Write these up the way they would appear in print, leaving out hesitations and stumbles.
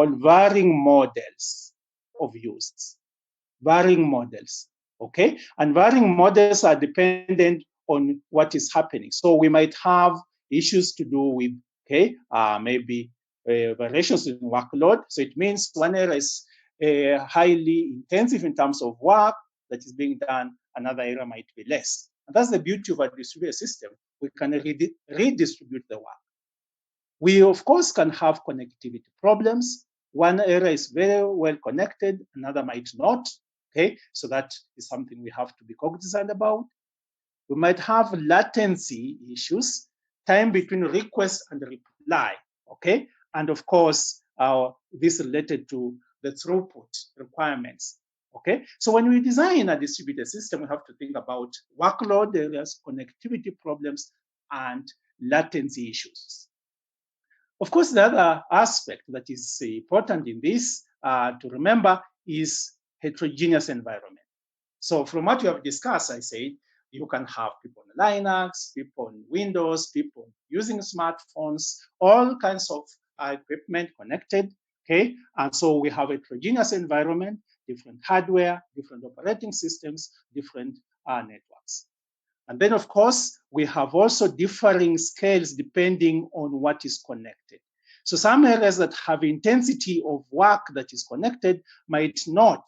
varying models of use. Varying models, okay? And varying models are dependent on what is happening. So we might have issues to do with, okay, maybe variations in workload. So it means one area is highly intensive in terms of work that is being done, another area might be less. And that's the beauty of a distributed system. We can redistribute the work. We, of course, can have connectivity problems. One area is very well connected, another might not, okay? So that is something we have to be cognizant about. We might have latency issues, time between request and reply, okay? And of course, this related to the throughput requirements, okay? So when we design a distributed system, we have to think about workload areas, connectivity problems, and latency issues. Of course, the other aspect that is important in this to remember is heterogeneous environment. So from what you have discussed, I said, you can have people on Linux, people on Windows, people using smartphones, all kinds of equipment connected, okay? And so we have a heterogeneous environment, different hardware, different operating systems, different networks. And then, of course, we have also differing scales depending on what is connected. So some areas that have intensity of work that is connected might not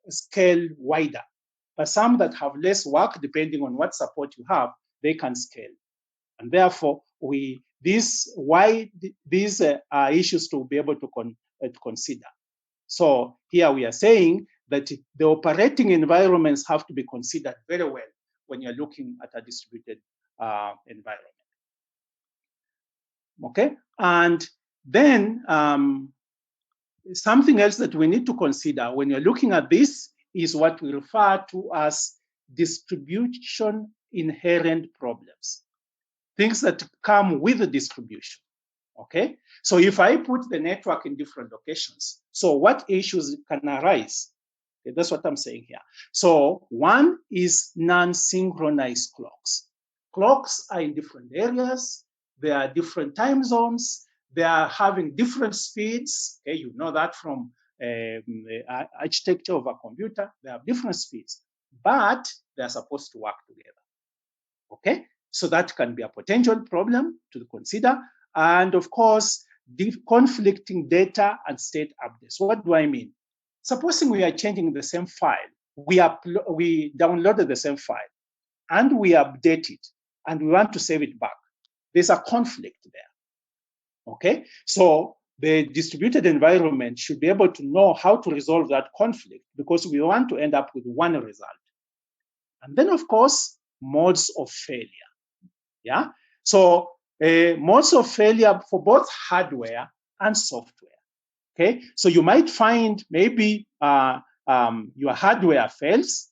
scale wider. But some that have less work, depending on what support you have, they can scale. And therefore, these are issues to be able to consider. So here we are saying that the operating environments have to be considered very well when you're looking at a distributed environment. Okay, and then something else that we need to consider when you're looking at this is what we refer to as distribution inherent problems, things that come with the distribution. Okay, so if I put the network in different locations, so what issues can arise? Okay, that's what I'm saying here. So one is non-synchronized clocks. Clocks are in different areas. There are different time zones. They are having different speeds. Okay, you know that from the architecture of a computer. They have different speeds, but they are supposed to work together. Okay, so that can be a potential problem to consider. And of course, conflicting data and state updates. What do I mean? Supposing we are changing the same file, we downloaded the same file, and we update it, and we want to save it back. There's a conflict there. Okay, so the distributed environment should be able to know how to resolve that conflict because we want to end up with one result. And then, of course, modes of failure. Yeah, so modes of failure for both hardware and software. Okay, so you might find maybe your hardware fails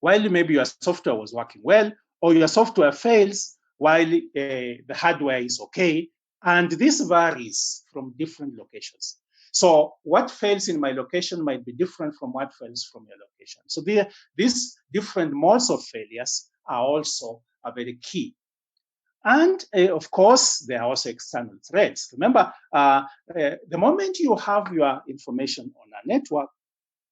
while maybe your software was working well, or your software fails while the hardware is okay. And this varies from different locations. So what fails in my location might be different from what fails from your location. So these different modes of failures are also very key. And of course, there are also external threats. Remember, the moment you have your information on a network,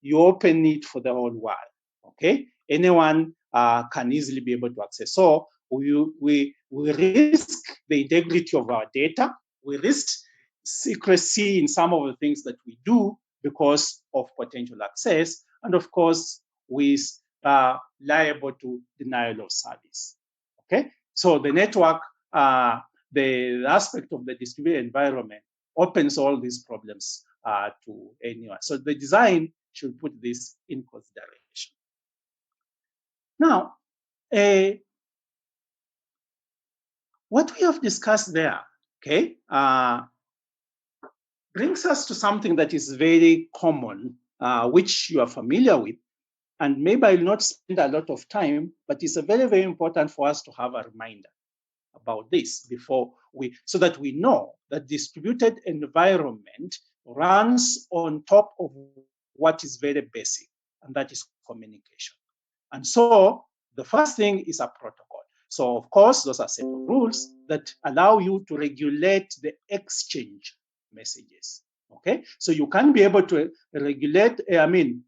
you open it for the whole world. Okay, anyone can easily be able to access. So we risk the integrity of our data. We risk secrecy in some of the things that we do because of potential access, and of course, we are liable to denial of service. Okay, so the network, the aspect of the distributed environment opens all these problems to anyone. So the design should put this in consideration. Now, what we have discussed there, okay, brings us to something that is very common, which you are familiar with. And maybe I will not spend a lot of time, but it's very, very important for us to have a reminder about this so that we know that distributed environment runs on top of what is very basic, and that is communication. And so the first thing is a protocol. So of course, those are set of rules that allow you to regulate the exchange messages. Okay, so you can be able to regulate, you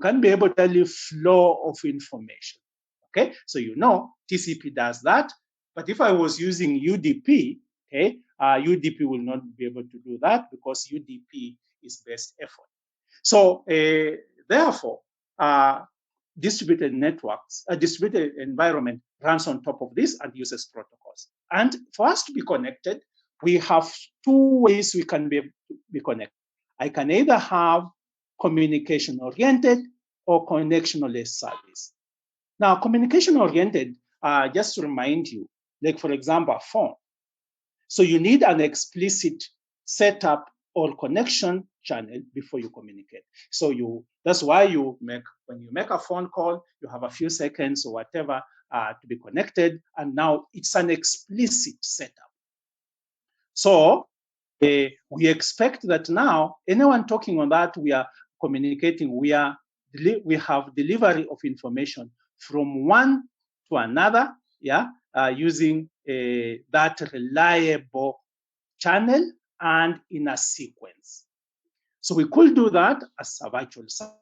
can be able to tell you flow of information. Okay, so you know TCP does that, but if I was using UDP, okay, UDP will not be able to do that because UDP is best effort. So therefore, distributed networks, a distributed environment runs on top of this and uses protocols. And for us to be connected, we have two ways we can be connected. I can either have communication oriented or connectionless service. Now, communication oriented, just to remind you, like for example, a phone. So you need an explicit setup or connection channel before you communicate. So that's why when you make a phone call, you have a few seconds or whatever to be connected, and now it's an explicit setup. So we expect that now anyone talking on that, we are communicating, we have delivery of information from one to another, using that reliable channel and in a sequence. So we could do that as a virtual circuit,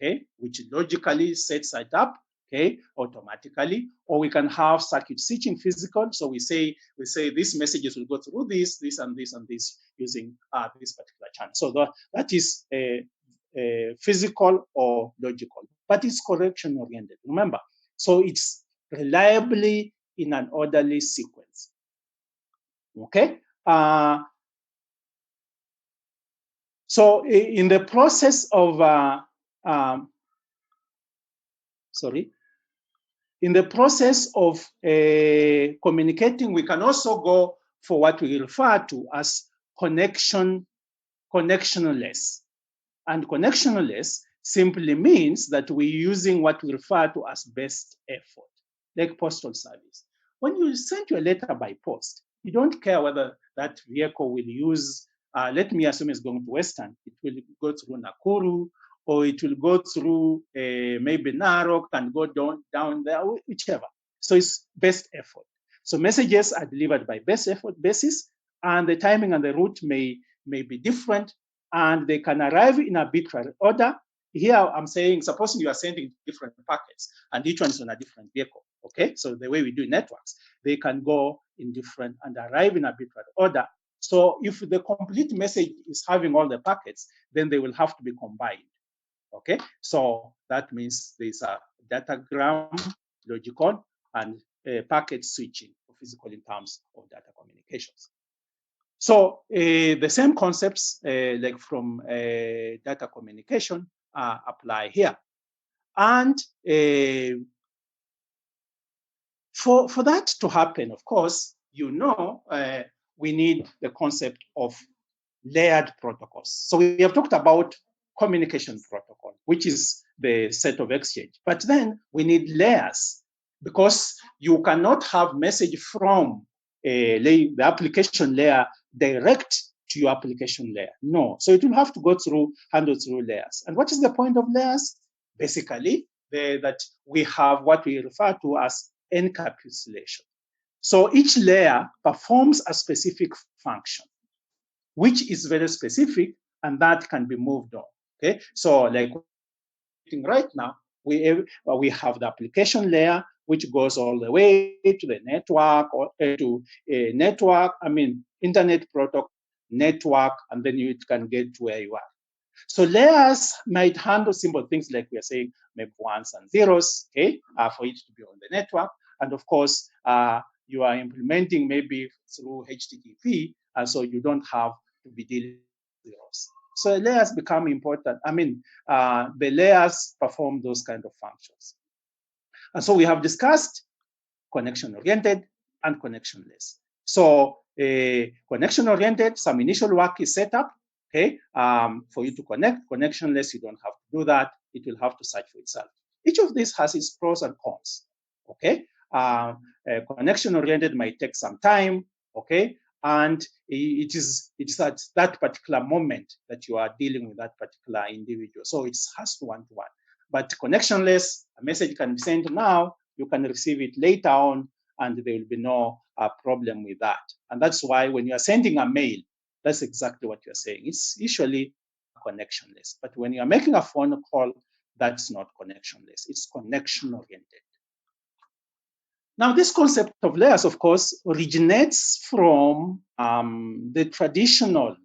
okay, which logically sets it up, okay, automatically, or we can have circuit switching physical. So we say these messages will go through this, and this, and this using this particular channel. So that is a physical or logical, but it's correction oriented. Remember, so it's reliably in an orderly sequence. Okay. So in the process of in the process of communicating, we can also go for what we refer to as connectionless. And connectionless simply means that we're using what we refer to as best effort, like postal service. When you send your letter by post, you don't care whether that vehicle will use, let me assume it's going to Western, it will go through Nakuru, or it will go through maybe Narok and go down there, whichever. So it's best effort. So messages are delivered by best effort basis, and the timing and the route may be different, and they can arrive in arbitrary order. Here I'm saying, supposing you are sending different packets and each one is on a different vehicle, okay? So the way we do networks, they can go in different and arrive in arbitrary order. So if the complete message is having all the packets, then they will have to be combined, okay? So that means there's a datagram, logical, and packet switching for physical in terms of data communications. So the same concepts like from data communication apply here. And for that to happen, of course, we need the concept of layered protocols. So we have talked about communication protocol, which is the set of exchange. But then we need layers, because you cannot have message from the application layer direct to your application layer. No. So it will have to handle through layers. And what is the point of layers? Basically, that we have what we refer to as encapsulation. So each layer performs a specific function, which is very specific, and that can be moved on. Okay, so like right now, we have the application layer, which goes all the way to the network, or to a network, internet protocol network, and then you can get to where you are. So layers might handle simple things like we are saying, maybe ones and zeros, okay, for it to be on the network. And of course, you are implementing maybe through HTTP, and so you don't have to be dealing with zeros. So layers become important. The layers perform those kind of functions. And so we have discussed connection-oriented and connectionless. So connection-oriented, some initial work is set up, okay, for you to connect. Connectionless, you don't have to do that. It will have to search for itself. Each of these has its pros and cons, okay? Connection-oriented might take some time, okay? and it is at that particular moment that you are dealing with that particular individual. So it has to one-to-one. But connectionless, a message can be sent now, you can receive it later on, and there will be no problem with that. And that's why when you are sending a mail, that's exactly what you're saying. It's usually connectionless. But when you're making a phone call, that's not connectionless. It's connection oriented. Now, this concept of layers, of course, originates from the traditional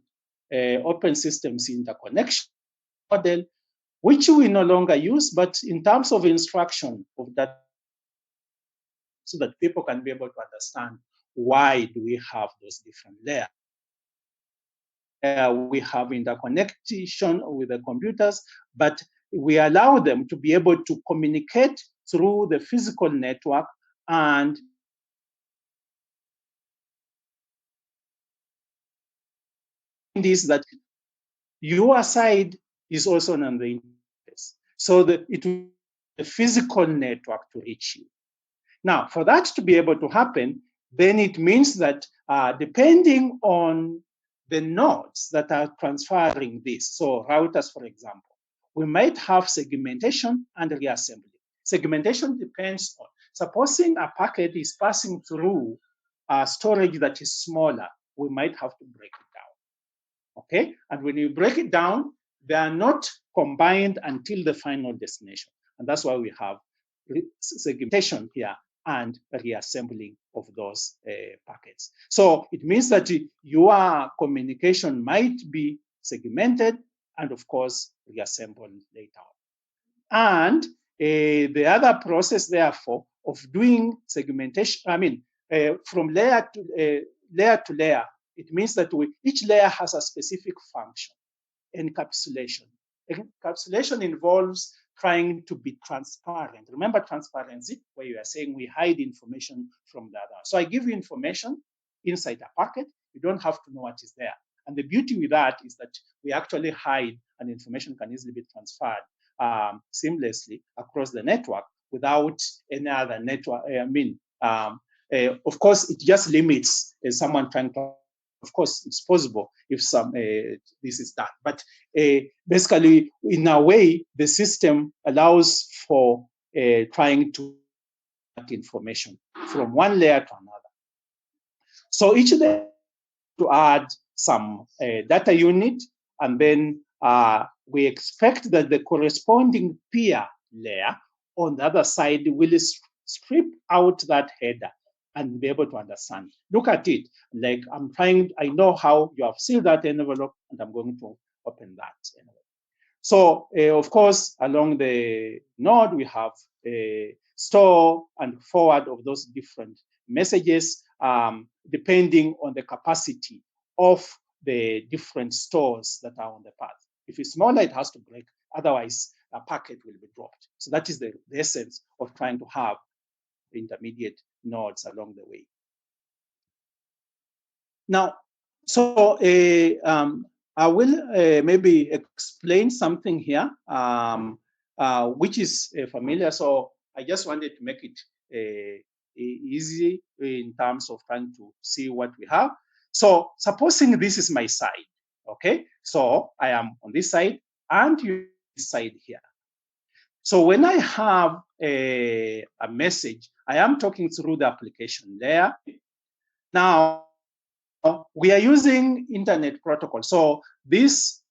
open systems interconnection model, which we no longer use, but in terms of instruction of that, so that people can be able to understand why do we have those different layers. We have interconnection with the computers, but we allow them to be able to communicate through the physical network, and is that your side is also on the interface. So that it will be a physical network to reach you. Now, for that to be able to happen, then it means that depending on the nodes that are transferring this, so routers, for example, we might have segmentation and reassembly. Segmentation depends on, supposing a packet is passing through storage that is smaller, we might have to break it down. Okay? And when you break it down, they are not combined until the final destination. And that's why we have segmentation here and reassembling of those packets. So it means that your communication might be segmented and, of course, reassembled later on. And the other process, therefore, of doing segmentation, from layer to layer, it means that each layer has a specific function. Encapsulation. Encapsulation involves trying to be transparent. Remember transparency, where you are saying we hide information from the other. So I give you information inside a packet. You don't have to know what is there. And the beauty with that is that we actually hide, and information can easily be transferred seamlessly across the network without any other network. Of course, it just limits someone trying to. Of course, it's possible if this is done. But basically, in a way, the system allows for trying to get information from one layer to another. So each layer to add some data unit, and then we expect that the corresponding peer layer on the other side will strip out that header and be able to understand. Look at it. Like I know how you have sealed that envelope, and I'm going to open that envelope. So, of course, along the node, we have store and forward of those different messages, depending on the capacity of the different stores that are on the path. If it's smaller, it has to break. Otherwise, a packet will be dropped. So that is the essence of trying to have the intermediate nodes along the way. Now, so I will maybe explain something here, which is familiar. So I just wanted to make it easy in terms of trying to see what we have. So supposing this is my side, okay? So I am on this side and you this side here. So when I have a message, I am talking through the application layer. Now, we are using internet protocol. So this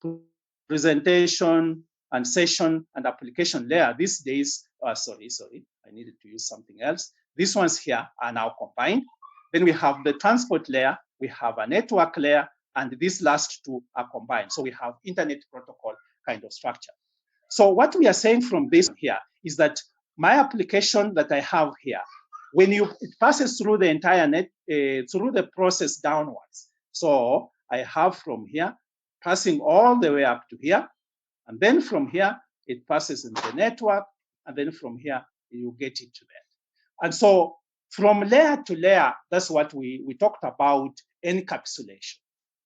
presentation and session and application layer these days, sorry, I needed to use something else. These ones here are now combined. Then we have the transport layer, we have a network layer, and these last two are combined. So we have internet protocol kind of structure. So what we are saying from this here is that my application that I have here, when it passes through the entire net, through the process downwards. So I have from here, passing all the way up to here. And then from here, it passes into the network. And then from here, you get it to that. And so from layer to layer, that's what we talked about encapsulation.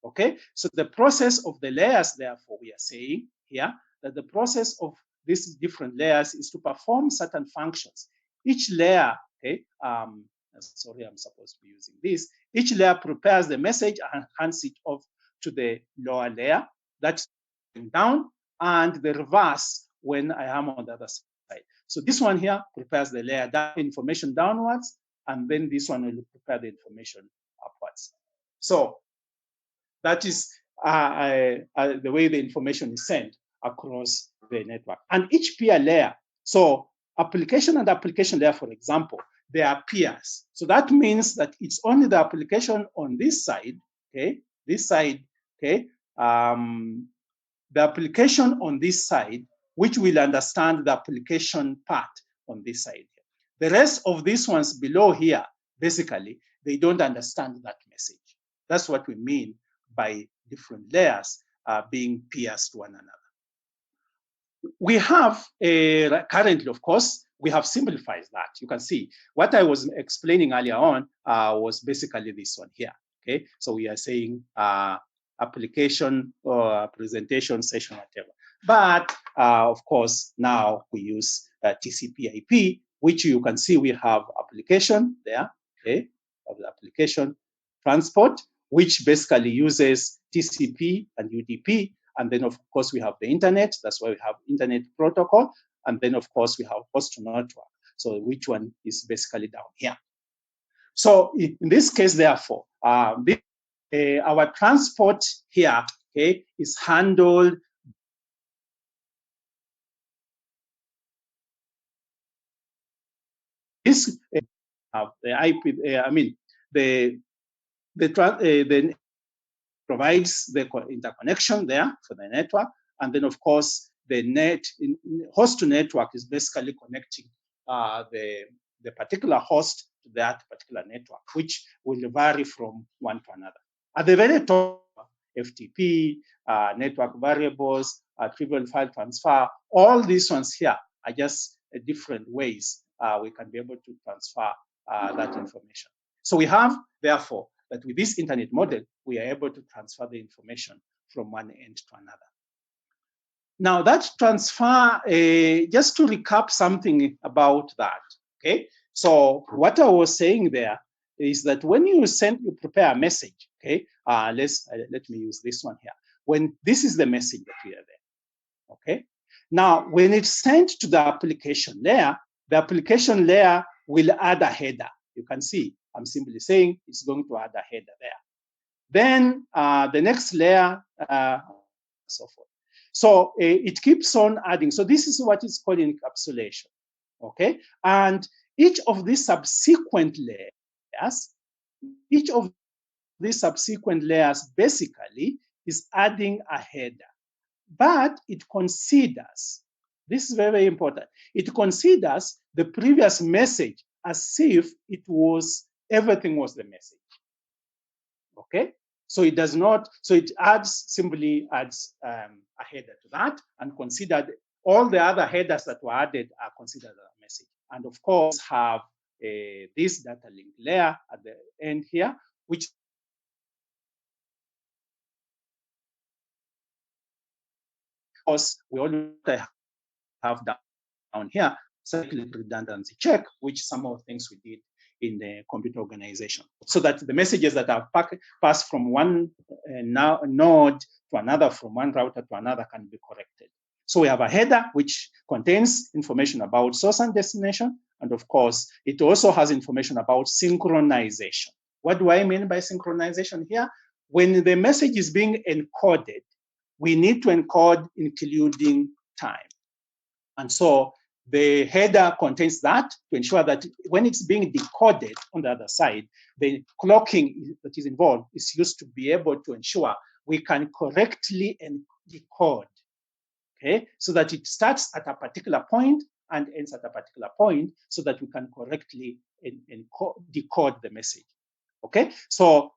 Okay, so the process of the layers, therefore, we are saying here that the process of these different layers is to perform certain functions. Each layer, okay, sorry, I'm supposed to be using this. Each layer prepares the message and hands it off to the lower layer. That's down, and the reverse when I am on the other side. So this one here prepares the layer down, information downwards, and then this one will prepare the information upwards. So that is the way the information is sent across the network. And each peer layer, so application and application layer, for example, they are peers. So that means that it's only the application on this side, okay, this side, okay, the application on this side, which will understand the application part on this side. The rest of these ones below here, basically, they don't understand that message. That's what we mean by different layers being peers to one another. We have currently, of course, we have simplified that. You can see what I was explaining earlier on was basically this one here. Okay, so we are saying application or presentation session, whatever. But of course, now we use TCP/IP, which you can see we have application there. Okay, of the application transport, which basically uses TCP and UDP. And then, of course, we have the internet. That's why we have internet protocol. And then, of course, we have host network. So which one is basically down here? So in this case, therefore, our transport here, okay, is handled this the IP. I mean the provides the interconnection there for the network, and then of course the host to network is basically connecting the particular host to that particular network, which will vary from one to another. At the very top, FTP, network variables, trivial file transfer, all these ones here are just different ways we can be able to transfer that information. So we have, therefore, that with this internet model, we are able to transfer the information from one end to another. Now that transfer, just to recap something about that, okay? So what I was saying there is that when you prepare a message, okay? Let me use this one here. When this is the message that we are there, okay? Now, when it's sent to the application layer will add a header. You can see, I'm simply saying it's going to add a header there. Then the next layer, so forth. So it keeps on adding. So this is what is called encapsulation, okay? And each of these subsequent layers, basically is adding a header. But it considers, this is very, very important, it considers the previous message as if everything was the message, okay? So it does not, so it simply adds a header to that and considered all the other headers that were added are considered a message. And of course have this data link layer at the end here, which of course we already have down here, cyclic redundancy check, which some of the things we did in the computer organization, so that the messages that are passed from one node to another, from one router to another, can be corrected. So we have a header which contains information about source and destination, and of course, it also has information about synchronization. What do I mean by synchronization here? When the message is being encoded, we need to encode including time. And so the header contains that to ensure that when it's being decoded on the other side, the clocking that is involved is used to be able to ensure we can correctly decode, okay? So that it starts at a particular point and ends at a particular point so that we can correctly decode the message. Okay, so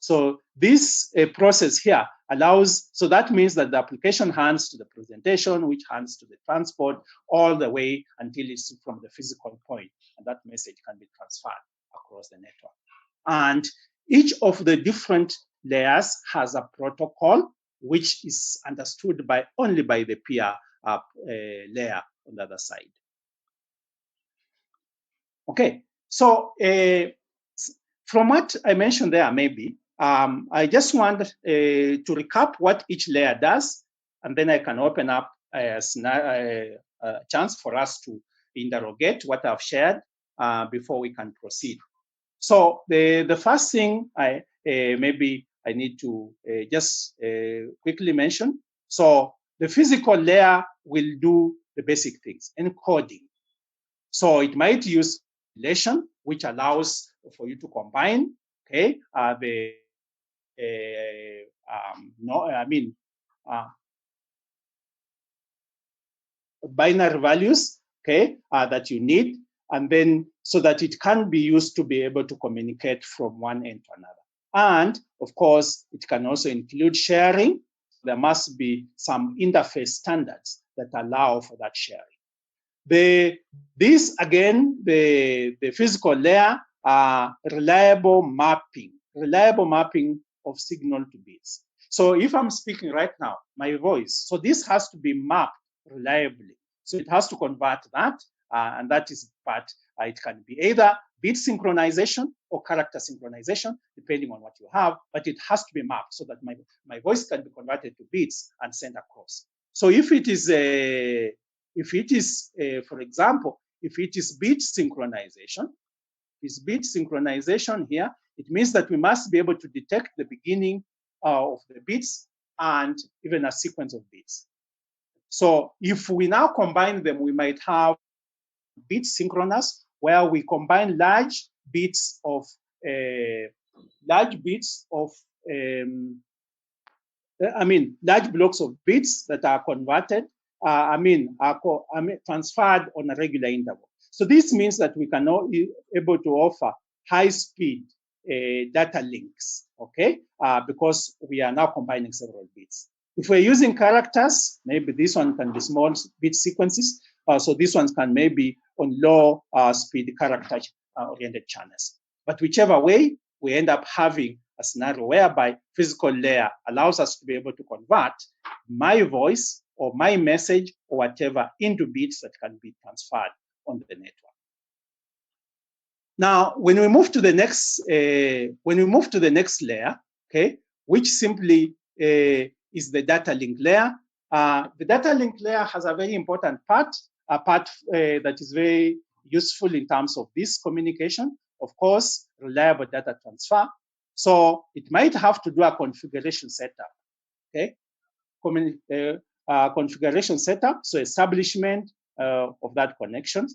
this process here allows, so that means that the application hands to the presentation, which hands to the transport, all the way until it's from the physical point, and that message can be transferred across the network. And each of the different layers has a protocol which is understood only by the peer layer on the other side. Okay, so From what I mentioned there, maybe, I just want to recap what each layer does, and then I can open up a chance for us to interrogate what I've shared before we can proceed. So the first thing maybe I need to just quickly mention. So the physical layer will do the basic things, encoding. So it might use relation, which allows for you to combine, okay, binary values, okay, that you need, and then so that it can be used to be able to communicate from one end to another. And of course, it can also include sharing. There must be some interface standards that allow for that sharing. This again, the physical layer, reliable mapping of signal to bits. So if I'm speaking right now, my voice, so this has to be mapped reliably. So it has to convert that, and that is part. It can be either bit synchronization or character synchronization, depending on what you have, but it has to be mapped so that my voice can be converted to bits and sent across. So if it is for example, if it is bit synchronization, here, it means that we must be able to detect the beginning of the bits and even a sequence of bits. So if we now combine them, we might have bit synchronous, where we combine large bits of large blocks of bits that are converted, transferred on a regular interval. So this means that we can able to offer high-speed data links, okay? Because we are now combining several bits. If we're using characters, maybe this one can be small bit sequences. So these ones can maybe on low speed character oriented channels. But whichever way, we end up having a scenario whereby physical layer allows us to be able to convert my voice or my message or whatever into bits that can be transferred on the network. Now, when we move to the next layer, okay, which simply is the data link layer. The data link layer has a very important part, a part that is very useful in terms of this communication. Of course, reliable data transfer. So it might have to do a configuration setup, okay? Configuration setup, so establishment of that connection.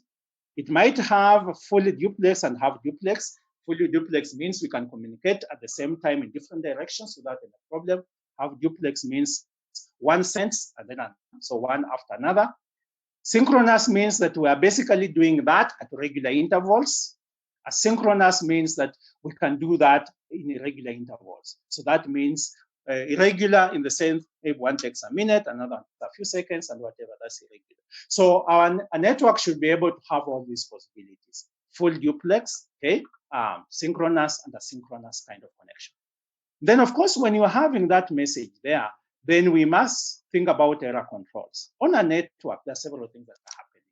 It might have fully duplex and half duplex. Fully duplex means we can communicate at the same time in different directions without any problem. Half duplex means one sense and then so one after another. Synchronous means that we are basically doing that at regular intervals. Asynchronous means that we can do that in irregular intervals. So that means irregular in the sense if one takes a minute, another a few seconds, and whatever, that's irregular. So a network should be able to have all these possibilities. Full duplex, okay, synchronous and asynchronous kind of connection. Then, of course, when you're having that message there, then we must think about error controls. On a network, there are several things that are happening.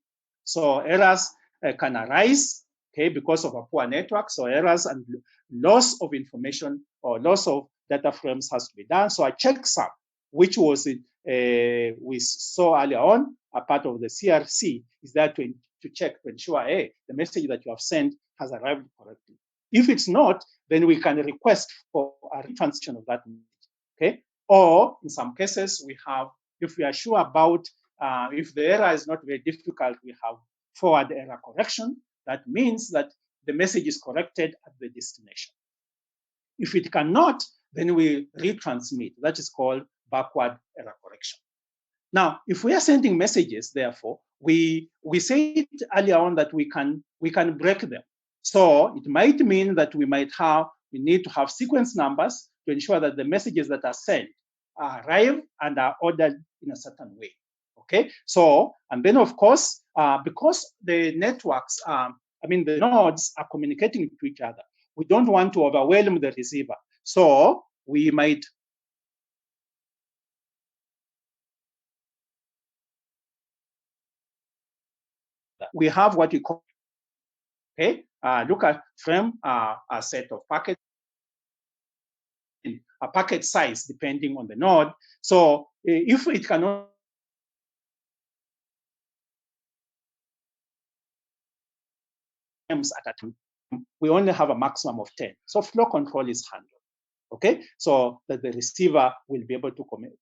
So errors can arise, okay, because of a poor network. So errors and loss of information or loss of data frames has to be done. So a checksum, which was we saw earlier on, a part of the CRC, is there to check, to ensure, hey, the message that you have sent has arrived correctly. If it's not, then we can request for a retransmission of that message, okay? Or in some cases, we have, if we are sure about, if the error is not very difficult, we have forward error correction. That means that the message is corrected at the destination. If it cannot, then we retransmit. That is called backward error correction. Now, if we are sending messages, therefore, we said earlier on that we can break them. So it might mean that we need to have sequence numbers to ensure that the messages that are sent arrive and are ordered in a certain way. Okay. So, and then of course, because the networks, the nodes are communicating to each other, we don't want to overwhelm the receiver. So we might we have what we call, okay, look at frame a set of packets, a packet size depending on the node. So if it cannot at a time, we only have a maximum of 10. So flow control is handled. Okay, so that the receiver will be able to commit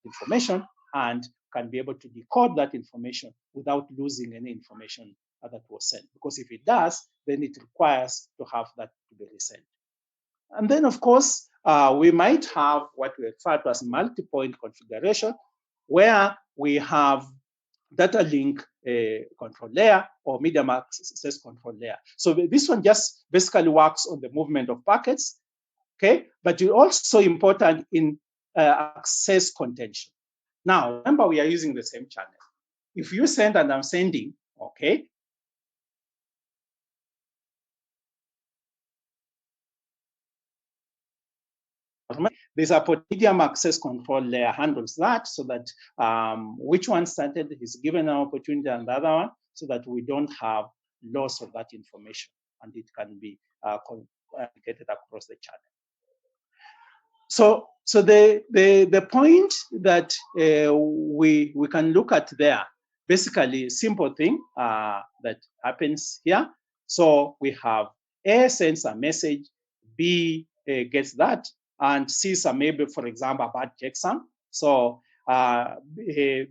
information and can be able to decode that information without losing any information that was sent. Because if it does, then it requires to have that to be resent. And then, of course, we might have what we refer to as multi-point configuration, where we have data link control layer or medium access control layer. So this one just basically works on the movement of packets, okay? But it's also important in access contention. Now, remember, we are using the same channel. If you send and I'm sending, okay, there's a medium access control layer handles that, so that which one started is given an opportunity and the other one, so that we don't have loss of that information and it can be communicated across the channel. So the point that we can look at there, basically simple thing that happens here. So we have A sends a message, B gets that, and C maybe, for example, a bad checksum. So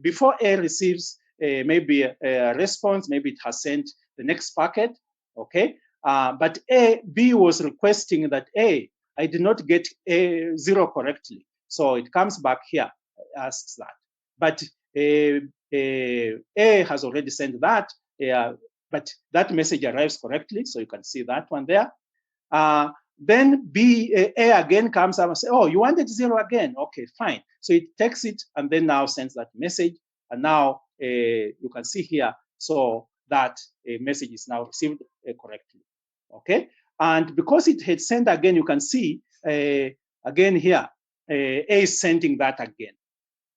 before A receives maybe a response, maybe it has sent the next packet, okay? But B was requesting that I did not get A0 correctly. So it comes back here, asks that. But A has already sent that, but that message arrives correctly. So you can see that one there. Then A again comes up and says, oh, you wanted 0 again? Okay, fine. So it takes it and then now sends that message. And now you can see here, so that message is now received correctly. Okay, and because it had sent again, you can see again here, A is sending that again.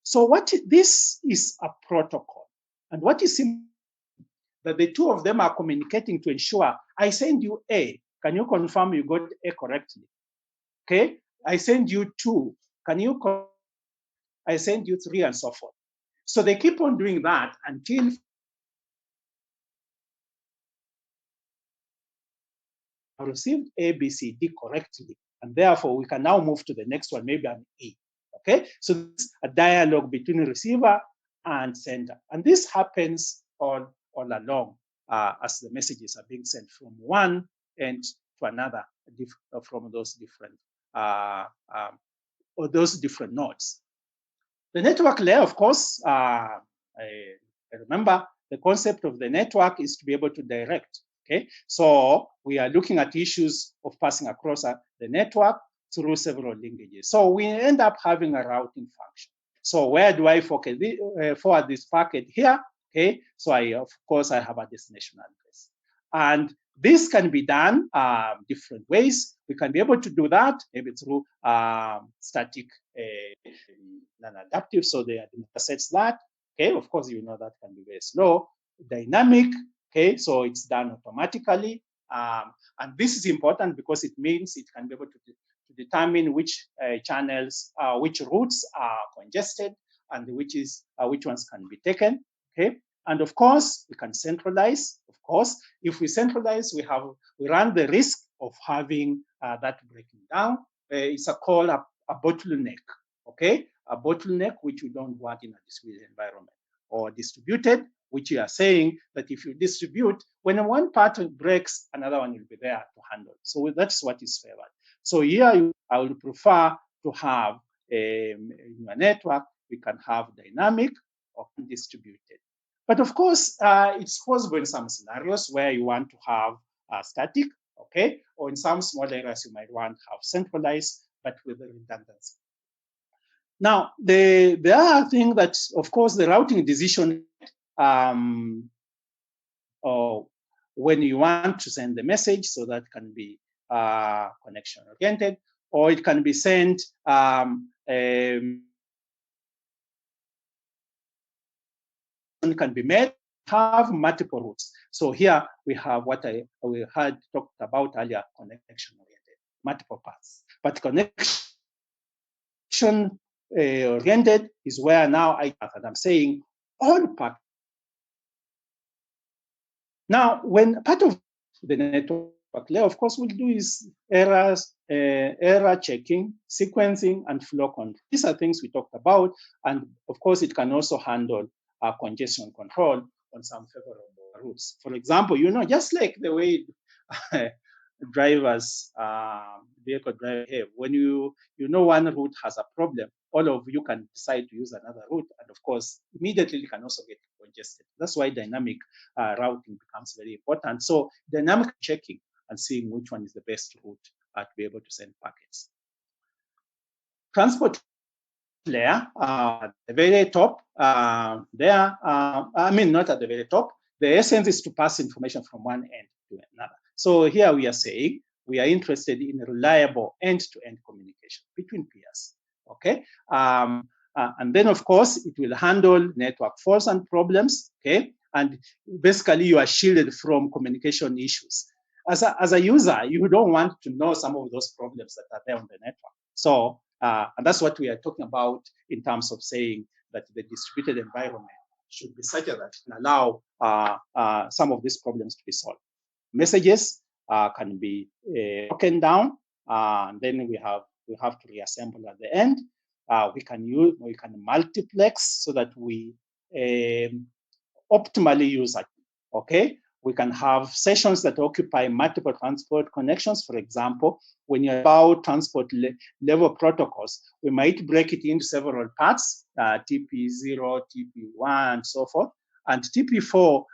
So this is a protocol, and what is that the two of them are communicating to ensure I send you A. Can you confirm you got A correctly? Okay, I send you 2. Can you? I send you 3, and so forth. So they keep on doing that until I received A, B, C, D correctly. And therefore, we can now move to the next one, maybe an E. Okay, so it's a dialogue between the receiver and sender. And this happens all along as the messages are being sent from one end to another from those different nodes. The network layer, of course, I remember the concept of the network is to be able to direct. Okay, so we are looking at issues of passing across the network through several linkages. So we end up having a routing function. So where do I forward this packet here? Okay, so of course I have a destination address, and this can be done different ways. We can be able to do that maybe through static non-adaptive, so the data sets that. Okay, of course you know that can be very slow. Dynamic, okay, so it's done automatically, and this is important because it means it can be able to determine which channels, which routes are congested, and which ones can be taken. Okay, and of course we can centralize. Of course, if we centralize, we run the risk of having that breaking down. It's called a bottleneck. Okay, a bottleneck which we don't want in a distributed environment, or distributed, which you are saying that if you distribute, when one part breaks, another one will be there to handle. So that's what is favored. So here I would prefer to have in a network, we can have dynamic or distributed. But of course, it's possible in some scenarios where you want to have static, okay? Or in some small areas, you might want to have centralized, but with redundancy. Now, the other thing that, of course, the routing decision, or when you want to send the message, so that can be connection oriented, or it can be sent can be made have multiple routes. So here we have what we had talked about earlier, connection oriented, multiple paths. But connection oriented is where now I'm saying all paths. Now, when part of the network layer, of course, we'll do is error checking, sequencing, and flow control. These are things we talked about. And of course, it can also handle congestion control on some favorable routes. For example, just like the way drivers, vehicle drivers behave, when you know one route has a problem, all of you can decide to use another route, and of course, immediately you can also get congested. That's why dynamic routing becomes very important. So dynamic checking and seeing which one is the best route to be able to send packets. Transport layer, at the very top, not at the very top. The essence is to pass information from one end to another. So here we are saying we are interested in reliable end-to-end communication between peers. Okay, and then of course it will handle network faults and problems. Okay, and basically you are shielded from communication issues. As a user, you don't want to know some of those problems that are there on the network. So, and that's what we are talking about in terms of saying that the distributed environment should be such that it can allow some of these problems to be solved. Messages can be broken down, and then we have to reassemble at the end. We can multiplex so that we optimally use it. Okay, we can have sessions that occupy multiple transport connections. For example, when you're about transport level protocols, we might break it into several parts, TP0, TP1, and so forth. And TP4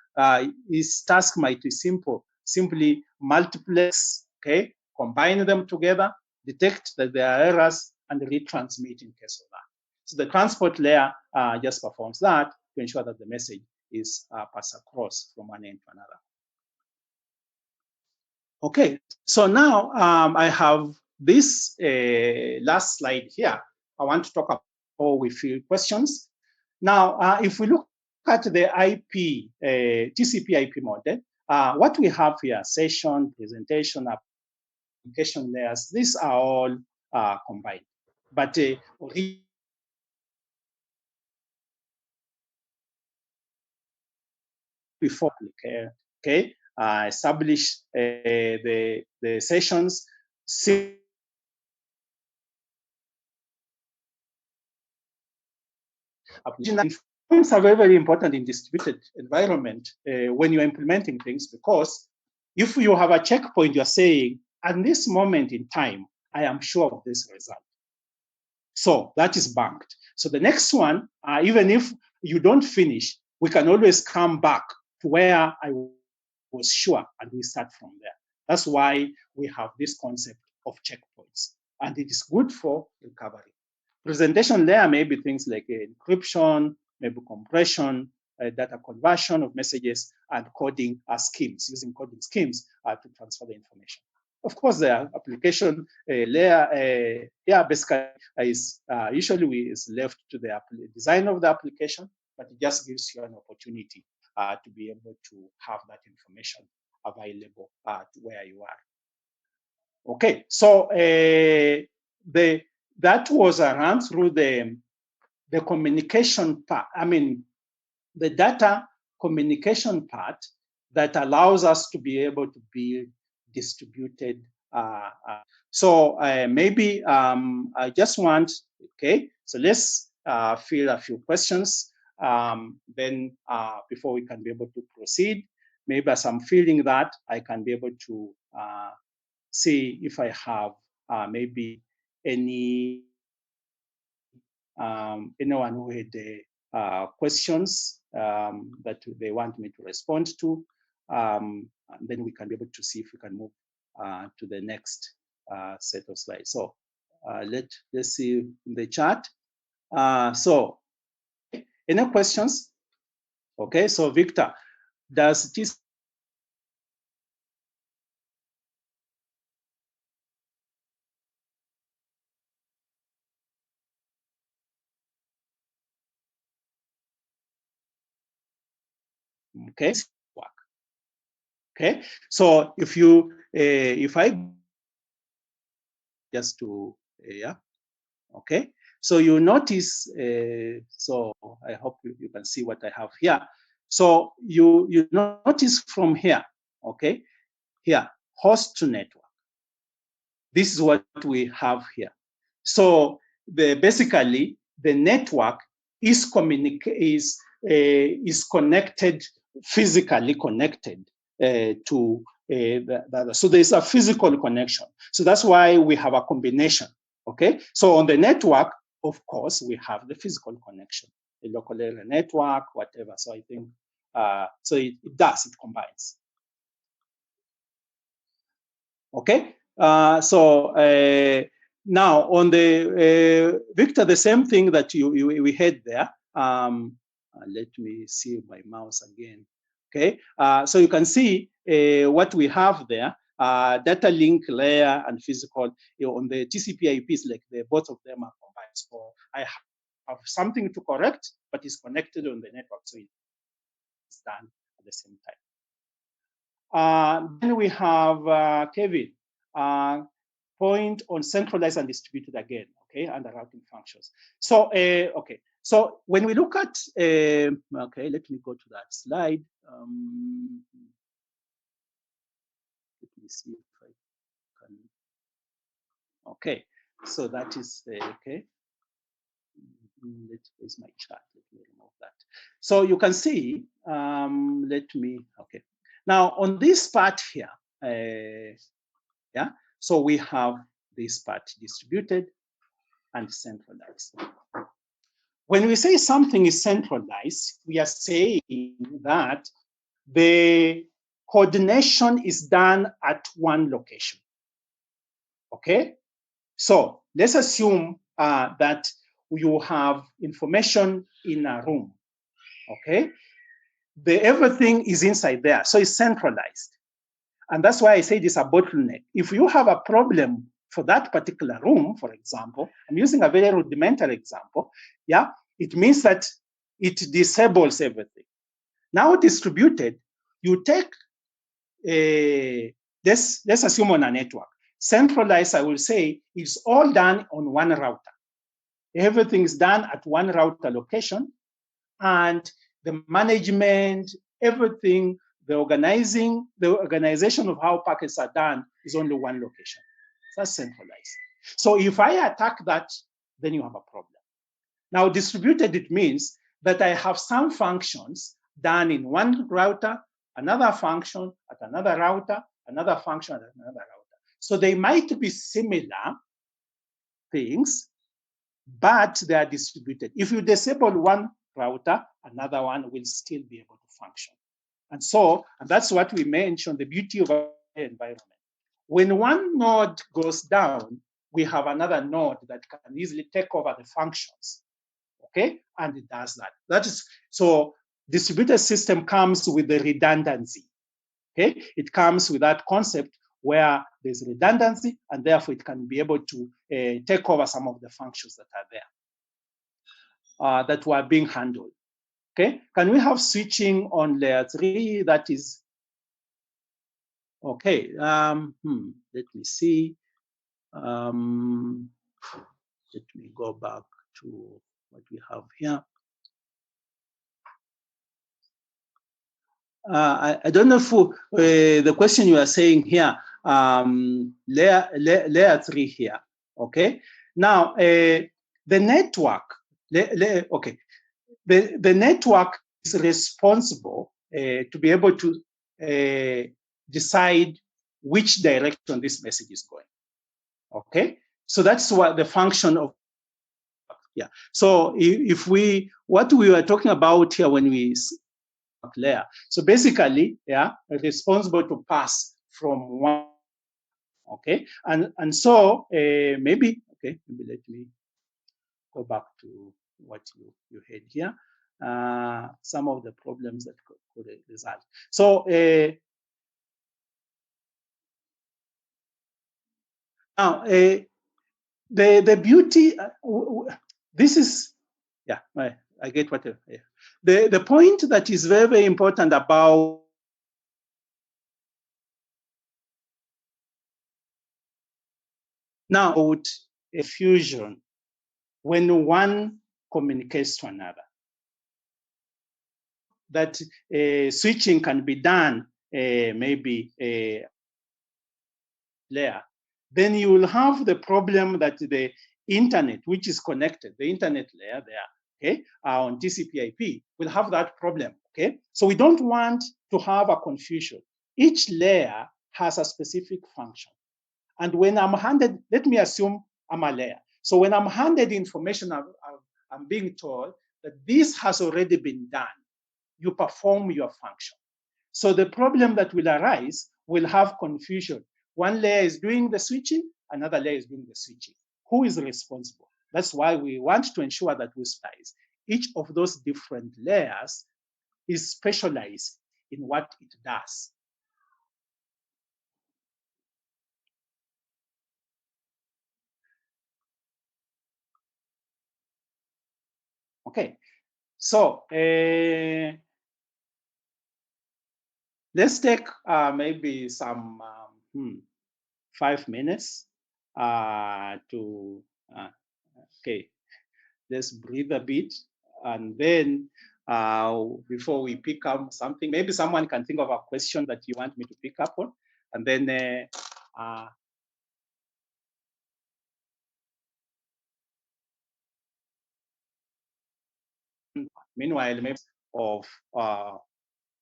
is task might be simple. Simply multiplex, okay, combine them together, detect that there are errors, and retransmit in case of that. So the transport layer just performs that to ensure that the message is passed across from one end to another. Okay, so now I have this last slide here. I want to talk about how we field questions. Now, if we look at the IP, TCP/IP model, what we have here, session, presentation, application layers, these are all combined. But before, okay, establish the sessions. Points are very, very important in distributed environment when you're implementing things, because if you have a checkpoint, you're saying, at this moment in time, I am sure of this result. So that is banked. So the next one, even if you don't finish, we can always come back to where I was sure, and we start from there. That's why we have this concept of checkpoints, and it is good for recovery. Presentation layer may be things like encryption, maybe compression, data conversion of messages, and coding schemes, using coding schemes to transfer the information. Of course, the application layer, basically is usually is left to the design of the application, but it just gives you an opportunity to be able to have that information available where you are. Okay, so that was a run through the communication part. I mean, the data communication part that allows us to be able to build distributed. So maybe I just want, okay, so let's field a few questions. Then before we can be able to proceed, maybe as I'm feeling that, I can be able to see if I have maybe anyone who had questions that they want me to respond to. And then we can be able to see if we can move to the next set of slides. So let's see in the chat. So any questions? Okay, so Victor, does this Okay, okay. So if I just to yeah, okay. So you notice. So I hope you can see what I have here. So you notice from here, okay, here host to network. This is what we have here. So basically the network is connected, physically connected to so there's a physical connection. So that's why we have a combination. Okay. So on the network, of course, we have the physical connection, the local area network, whatever. So I think so it combines. Okay. Now on the Victor, the same thing that we had there. Let me see my mouse again. Okay. So you can see what we have there. Data link layer and physical on the TCP/IPs, like both of them are combined. So I have something to correct, but it's connected on the network, so it's done at the same time. Then we have Kevin, point on centralized and distributed again, okay, and the routing functions. So, okay, so when we look at, okay, let me go to that slide. Let me see if I can, okay, so that is, okay. Where's my chart? Let me remove that. So you can see, let me, okay. Now on this part here, yeah, so we have this part distributed and centralized. When we say something is centralized, we are saying that the coordination is done at one location. Okay? So let's assume that you have information in a room. Okay? Everything is inside there, so it's centralized. And that's why I say it's a bottleneck. If you have a problem for that particular room, for example, I'm using a very rudimentary example, yeah, it means that it disables everything. Now distributed, you take let's assume on a network. Centralized, I will say, is all done on one router. Everything is done at one router location, and the management, everything, the organization of how packets are done is only one location. That's centralized. So if I attack that, then you have a problem. Now, distributed, it means that I have some functions done in one router, another function at another router, another function at another router. So they might be similar things, but they are distributed. If you disable one router, another one will still be able to function. And that's what we mentioned, the beauty of our environment. When one node goes down, we have another node that can easily take over the functions. Okay, and it does that. That is so. Distributed system comes with the redundancy. Okay, it comes with that concept where there's redundancy, and therefore it can be able to take over some of the functions that are there that were being handled. Okay, can we have switching on layer 3? That is okay. Let me see. Let me go back to what we have here. I don't know if the question you are saying here, layer 3 here, okay? Now, the network, okay, the network is responsible to be able to decide which direction this message is going, okay? So that's what the function of, yeah. So if what we were talking about here when we layer. So basically, yeah, responsible to pass from one. Okay, and so maybe let me go back to what you had here. Some of the problems that could result. So now the beauty. This is I get what. the point that is very, very important about now about a fusion when one communicates to another, that switching can be done maybe layer, then you will have the problem that the internet, which is connected, the internet layer there, okay, on TCP/IP, will have that problem, okay? So we don't want to have a confusion. Each layer has a specific function. And when I'm handed, let me assume I'm a layer. So when I'm handed information, I'm being told that this has already been done. You perform your function. So the problem that will arise will have confusion. One layer is doing the switching, another layer is doing the switching. Who is responsible? That's why we want to ensure that with SPICE, each of those different layers is specialized in what it does. Okay, so let's take maybe some 5 minutes to, okay, let's breathe a bit. And then before we pick up something, maybe someone can think of a question that you want me to pick up on. And then meanwhile, maybe of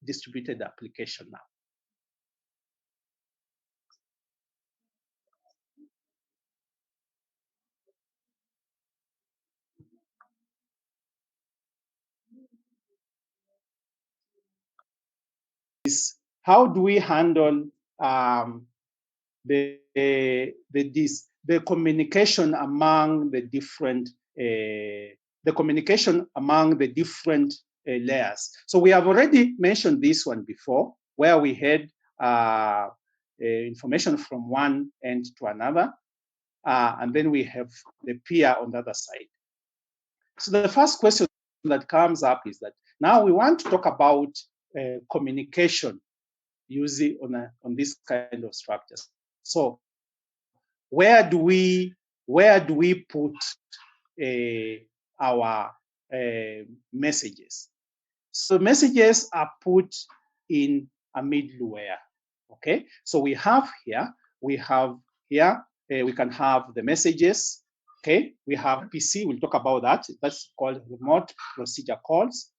distributed application now. Is how do we handle the communication among the different layers. So we have already mentioned this one before, where we had information from one end to another, and then we have the peer on the other side. So the first question that comes up is that now we want to talk about communication using on this kind of structures. So where do we put our messages? So messages are put in a middleware. Okay, so we can have the messages. Okay, we have PC. We'll talk about that. That's called remote procedure calls.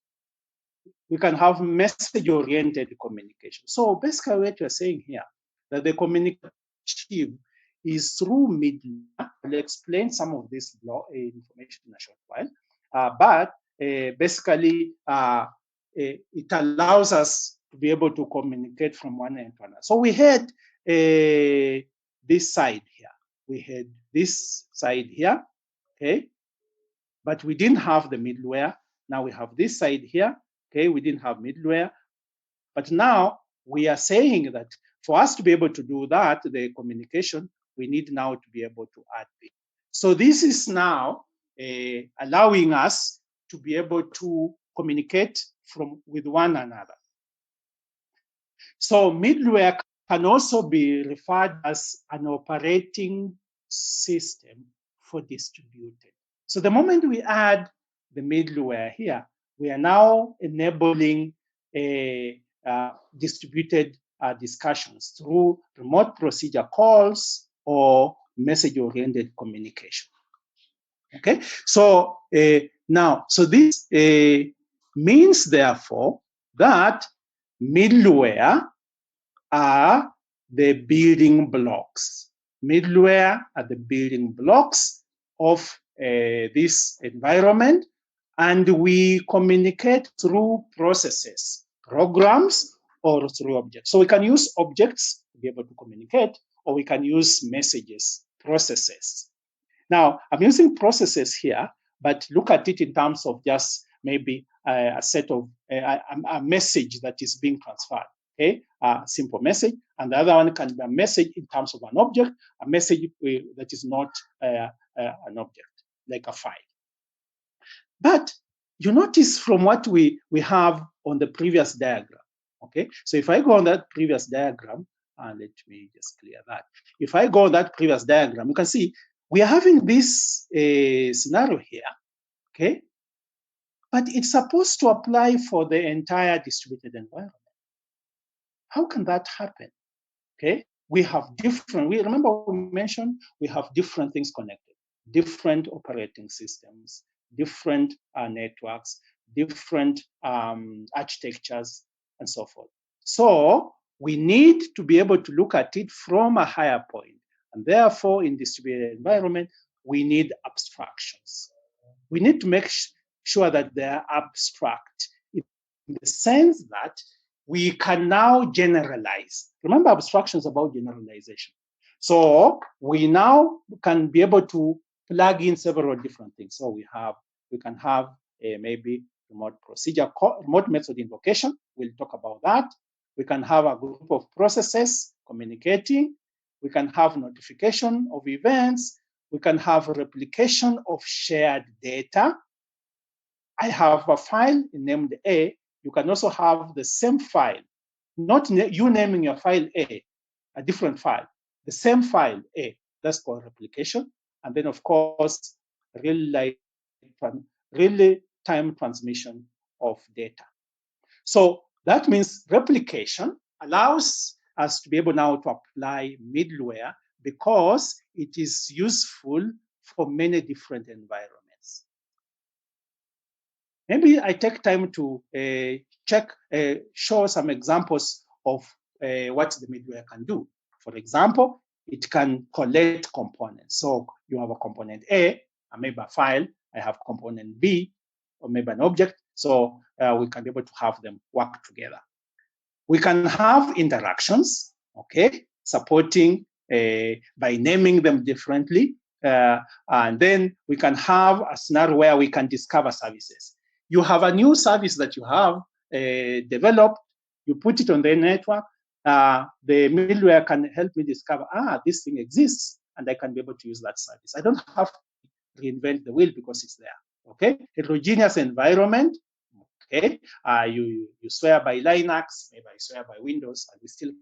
We can have message-oriented communication. So basically, what you're saying here, that the communication is through middleware. I'll explain some of this information in a short while. But basically, it allows us to be able to communicate from one end to another. So we had this side here. We had this side here, okay? But we didn't have the middleware. Now we have this side here, okay? We didn't have middleware. But now we are saying that for us to be able to do that, the communication, we need now to be able to add this. So this is now allowing us to be able to communicate with one another. So middleware can also be referred as an operating system for distributed. So the moment we add the middleware here, we are now enabling distributed discussions through remote procedure calls or message-oriented communication. Okay, so now, so this means therefore that middleware are the building blocks. Middleware are the building blocks of this environment, and we communicate through processes, programs, or through objects. So we can use objects to be able to communicate, or we can use messages, processes. Now, I'm using processes here, but look at it in terms of just maybe a set of a message that is being transferred. Okay, a simple message, and the other one can be a message in terms of an object, a message that is not an object, like a file. But you notice from what we have on the previous diagram, okay? So if I go on that previous diagram, and let me just clear that. If I go on that previous diagram, you can see we are having this scenario here, okay? But it's supposed to apply for the entire distributed environment. How can that happen? Okay, we have different, we remember we mentioned we have different things connected, different operating systems, different networks, different architectures, and so forth. So we need to be able to look at it from a higher point. And therefore, in distributed environment, we need abstractions. We need to make sure that they are abstract in the sense that we can now generalize. Remember, abstraction is about generalization. So we now can be able to plug in several different things. So we can have maybe remote method invocation. We'll talk about that. We can have a group of processes communicating. We can have notification of events. We can have replication of shared data. I have a file named A. You can also have the same file, not you naming your file A, a different file, the same file A. That's called replication. And then, of course, real-time transmission of data. So that means replication allows us to be able now to apply middleware because it is useful for many different environments. Maybe I take time to show some examples of what the middleware can do. For example, it can collect components. So you have a component A, maybe a file. I have component B, or maybe an object. So we can be able to have them work together. We can have interactions, okay, supporting by naming them differently. And then we can have a scenario where we can discover services. You have a new service that you have developed, you put it on the network, the middleware can help me discover, this thing exists, and I can be able to use that service. I don't have to reinvent the wheel because it's there, okay? Heterogeneous environment, okay? You swear by Linux, maybe I swear by Windows, and we still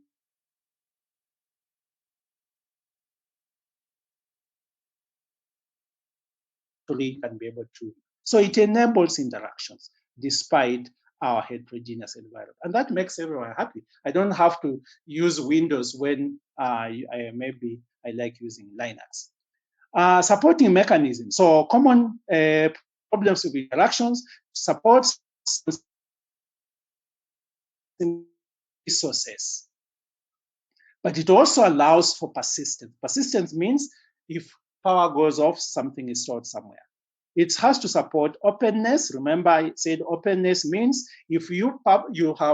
can be able to. So it enables interactions despite our heterogeneous environment. And that makes everyone happy. I don't have to use Windows when maybe I like using Linux. Supporting mechanisms. So common problems with interactions, supports resources. But it also allows for persistence. Persistence means if power goes off, something is stored somewhere. It has to support openness. Remember, I said openness means if you have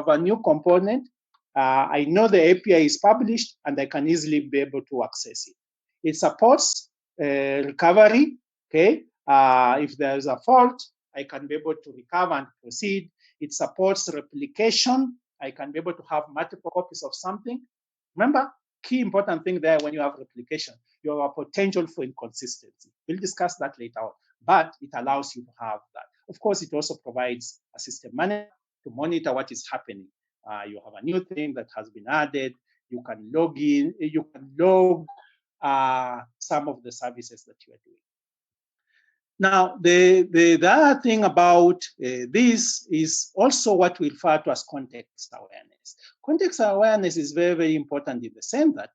a new component, I know the API is published and I can easily be able to access it. It supports recovery. Okay, if there is a fault, I can be able to recover and proceed. It supports replication. I can be able to have multiple copies of something. Remember, key important thing there when you have replication, you have a potential for inconsistency. We'll discuss that later on, but it allows you to have that. Of course, it also provides a system manager to monitor what is happening. You have a new thing that has been added. You can log in, you can log some of the services that you are doing. Now, the other thing about this is also what we refer to as context awareness. Context awareness is very, very important in the sense that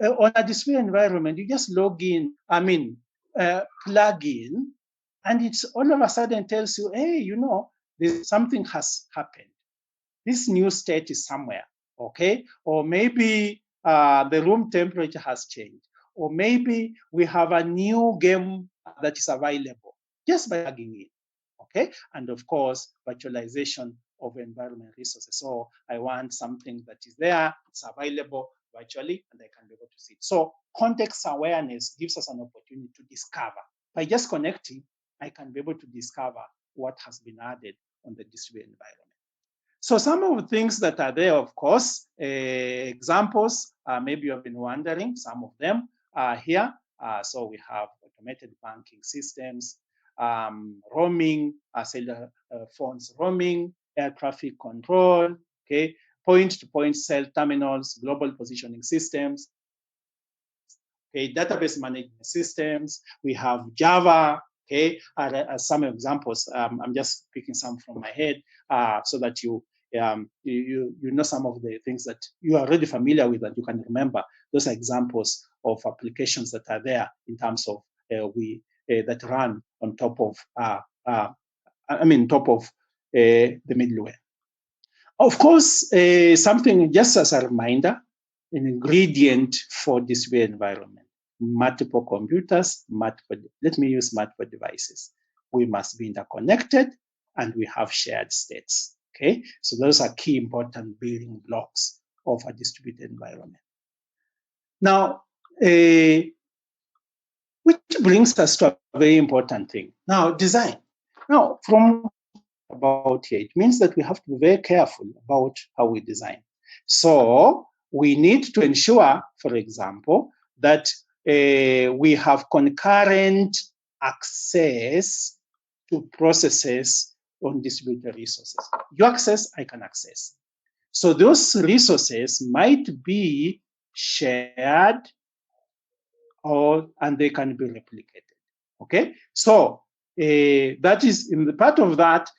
on a display environment, you just log in, plug in, and it's all of a sudden tells you, hey, something has happened. This new state is somewhere, okay? Or maybe the room temperature has changed. Or maybe we have a new game that is available just by plugging in, okay? And of course, virtualization of environment resources. So I want something that is there, it's available virtually, and I can be able to see it. So context awareness gives us an opportunity to discover. By just connecting, I can be able to discover what has been added on the distributed environment. So some of the things that are there, of course, examples, maybe you have been wondering, some of them are here. So we have automated banking systems. roaming, cellular phones roaming, air traffic control, okay, point-to-point cell terminals, global positioning systems, okay, database management systems. We have Java, okay, as some examples. I'm just picking some from my head so that you know some of the things that you are already familiar with that you can remember. Those are examples of applications that are there in terms of that run on top of top of the middleware. Of course, something just as a reminder, an ingredient for distributed environment, multiple computers, let me use multiple devices. We must be interconnected and we have shared states, okay? So those are key important building blocks of a distributed environment. Now, which brings us to a very important thing. Now, design. Now, from about here, it means that we have to be very careful about how we design. So we need to ensure, for example, that we have concurrent access to processes on distributed resources. You access, I can access. So those resources might be shared and they can be replicated. Okay, so that is in the part of that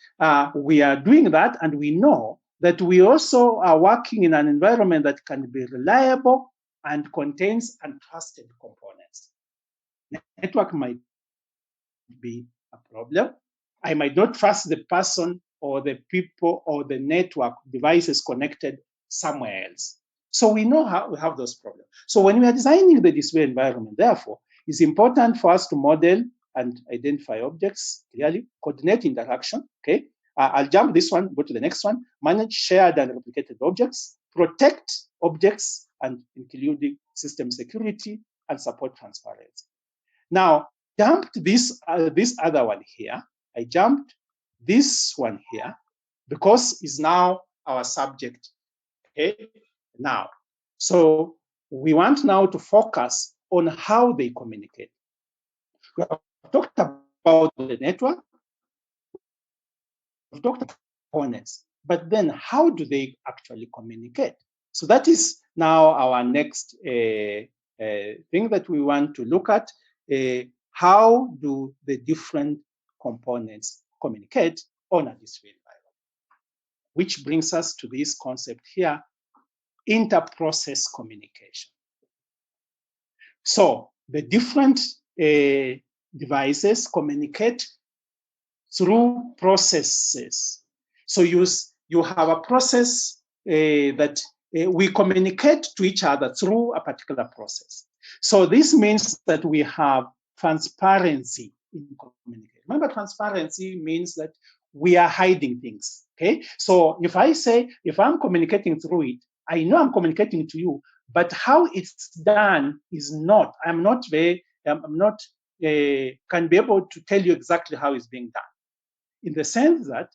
we are doing that, and we know that we also are working in an environment that can be reliable and contains untrusted components. Network might be a problem. I might not trust the person or the people or the network devices connected somewhere else. So we know how we have those problems. So when we are designing the display environment, therefore, it's important for us to model and identify objects clearly, coordinate interaction, okay? I'll jump this one, go to the next one, manage shared and replicated objects, protect objects, and including system security and support transparency. Now, jumped this other one here. I jumped this one here because it's now our subject. Okay, now, so we want now to focus on how they communicate. We have talked about the network, we've talked about components, but then how do they actually communicate? So that is now our next thing that we want to look at. How do the different components communicate on a display environment? Which brings us to this concept here, inter-process communication. So the different devices communicate through processes. So you have a process that we communicate to each other through a particular process. So this means that we have transparency in communication. Remember, transparency means that we are hiding things, okay? So if I'm communicating through it, I know I'm communicating to you, but how it's done is not, I'm not can be able to tell you exactly how it's being done, in the sense that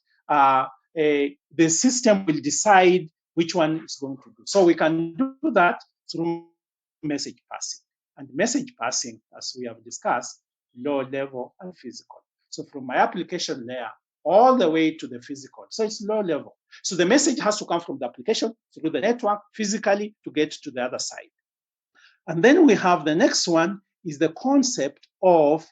the system will decide which one is going to do. So we can do that through message passing. And message passing, as we have discussed, low level and physical. So from my application layer all the way to the physical. So it's low level. So the message has to come from the application through the network physically to get to the other side. And then we have the next one is the concept of,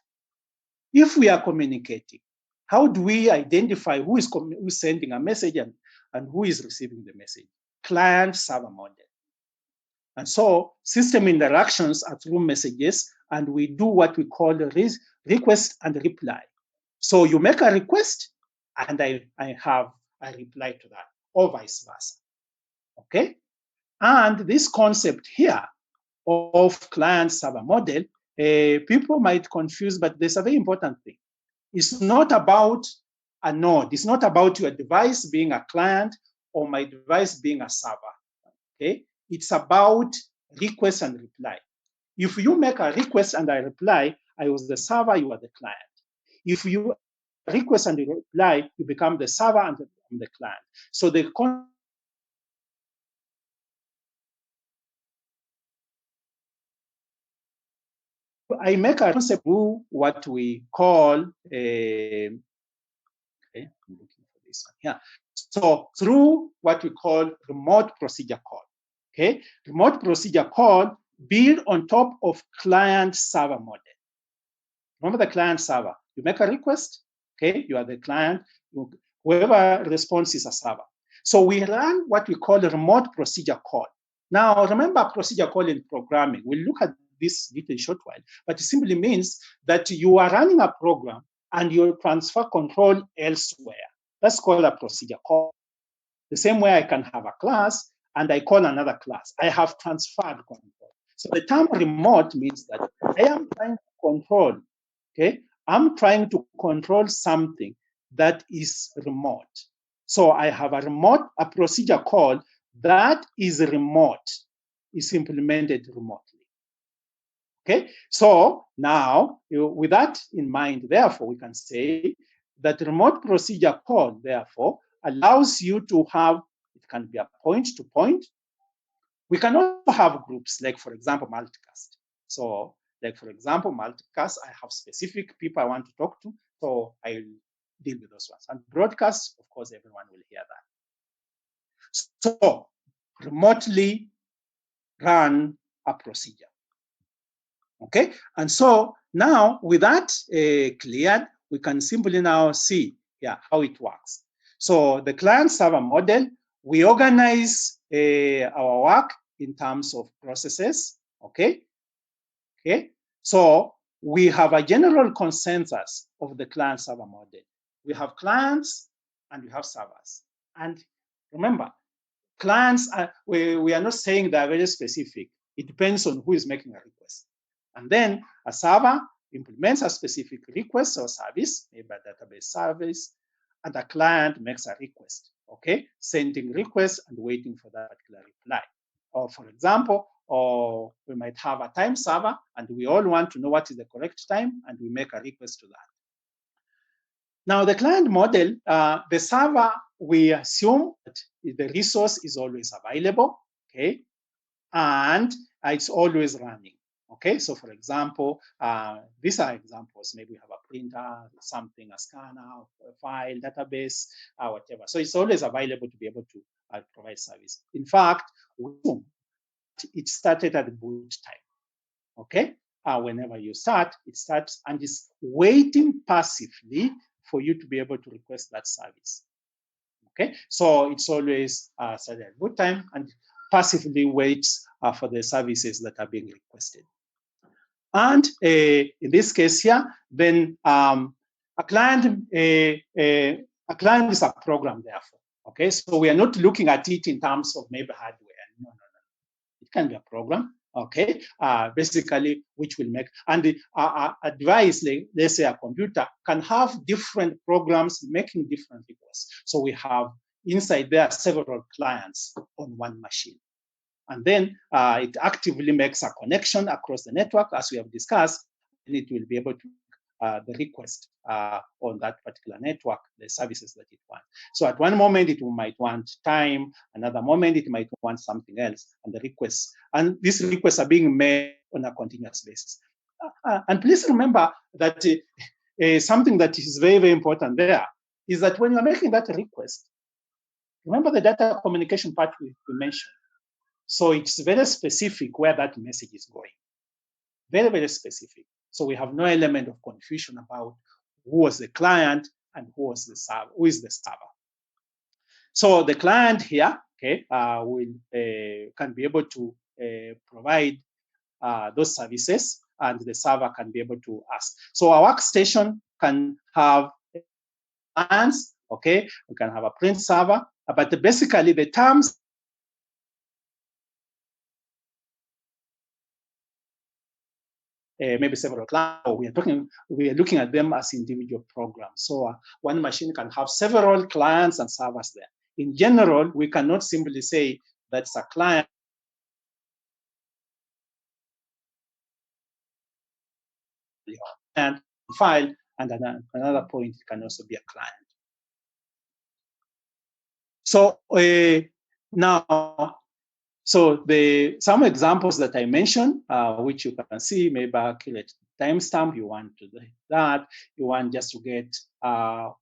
if we are communicating, how do we identify who is sending a message and who is receiving the message? Client-server model. And so system interactions are through messages, and we do what we call request and reply. So you make a request, and I have a reply to that, or vice versa. Okay? And this concept here of client-server model, people might confuse, but there's a very important thing. It's not about a node. It's not about your device being a client or my device being a server. Okay? It's about request and reply. If you make a request and I reply, I was the server, you are the client. If you request and reply, you become the server and I'm the client. So the I make a concept through what we call a, okay, I'm looking for this one. Yeah. So through what we call remote procedure call. Okay, remote procedure call build on top of client server model. Remember the client server. You make a request, okay, you are the client, whoever responds is a server. So we run what we call a remote procedure call. Now, remember procedure call in programming. We'll look at this little short while, but it simply means that you are running a program and you transfer control elsewhere. That's called a procedure call. The same way I can have a class and I call another class. I have transferred control. So the term remote means that I am trying to control, okay? I'm trying to control something that is remote. So I have a procedure call that is remote, is implemented remotely. Okay, so now with that in mind, therefore, we can say that remote procedure call, therefore, allows you to have, it can be a point to point. We can also have groups, like, for example, multicast. So, like, for example, multicast, I have specific people I want to talk to, so I'll deal with those ones. And broadcast, of course, everyone will hear that. So, remotely run a procedure. Okay, and so now with that cleared, we can simply now see how it works. So the client server model, we organize our work in terms of processes. Okay, so we have a general consensus of the client server model. We have clients and we have servers. And remember, clients we are not saying they are very specific. It depends on who is making a request. And then a server implements a specific request or service, maybe a database service, and a client makes a request, okay? Sending request and waiting for that particular reply. Or for example, or we might have a time server and we all want to know what is the correct time and we make a request to that. Now the client model, the server, we assume that the resource is always available, okay? And it's always running. Okay, so for example, these are examples. Maybe we have a printer, something, a scanner, a file, database, whatever. So it's always available to be able to provide service. In fact, it started at boot time. Okay, whenever you start, it starts and is waiting passively for you to be able to request that service. Okay, so it's always started at boot time and passively waits for the services that are being requested. And in this case here, then a client is a program, therefore. Okay, so we are not looking at it in terms of maybe hardware. No. It can be a program. Okay, basically, which will make, and a device, like, let's say a computer, can have different programs making different requests. So we have inside there several clients on one machine. And then it actively makes a connection across the network, as we have discussed, and it will be able to the request on that particular network, the services that it wants. So at one moment, it might want time, another moment, it might want something else, and the requests. And these requests are being made on a continuous basis. And please remember that something that is very, very important there is that when you're making that request, remember the data communication part we mentioned. So it's very specific where that message is going. Very, very specific. So we have no element of confusion about who was the client and who was the server, who is the server. So the client here, okay, will can be able to provide those services, and the server can be able to ask. So our workstation can have clients, okay, we can have a print server, but basically the terms maybe several clients, or we are looking at them as individual programs. So one machine can have several clients and servers there. In general, we cannot simply say that's a client and file, and another point, it can also be a client. So now, so some examples that I mentioned, which you can see, maybe accurate timestamp, you want to do that, you want just to get,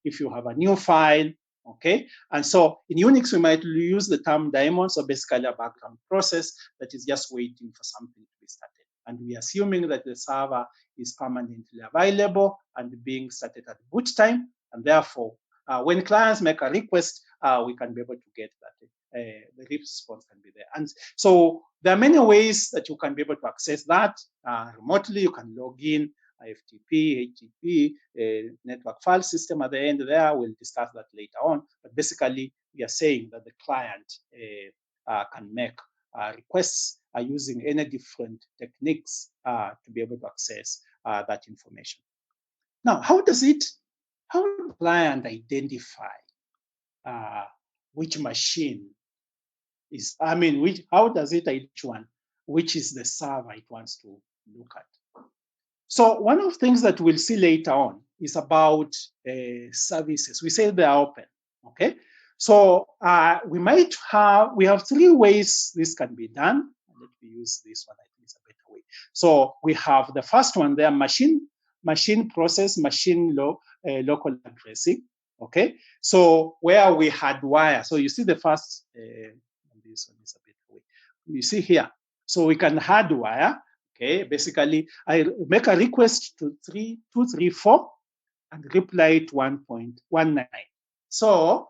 if you have a new file, okay? And so in Unix, we might use the term daemon, so basically a background process that is just waiting for something to be started. And we're assuming that the server is permanently available and being started at boot time, and therefore, when clients make a request, we can be able to get that. The response can be there. And so there are many ways that you can be able to access that remotely. You can log in, FTP, HTTP, network file system at the end there. We'll discuss that later on. But basically, we are saying that the client can make requests using any different techniques to be able to access that information. Now, how does the client identify which machine is, how does it identify one, which is the server it wants to look at? So one of the things that we'll see later on is about services. We say they are open, okay? So we have three ways this can be done. Let me use this one, I think it's a better way. So we have the first one there, machine process, local addressing, okay? So where we hardwire, so you see the first, this one is a better way. You see here, so we can hardwire. Okay, basically, I make a request to 234 and reply to 1.19. So,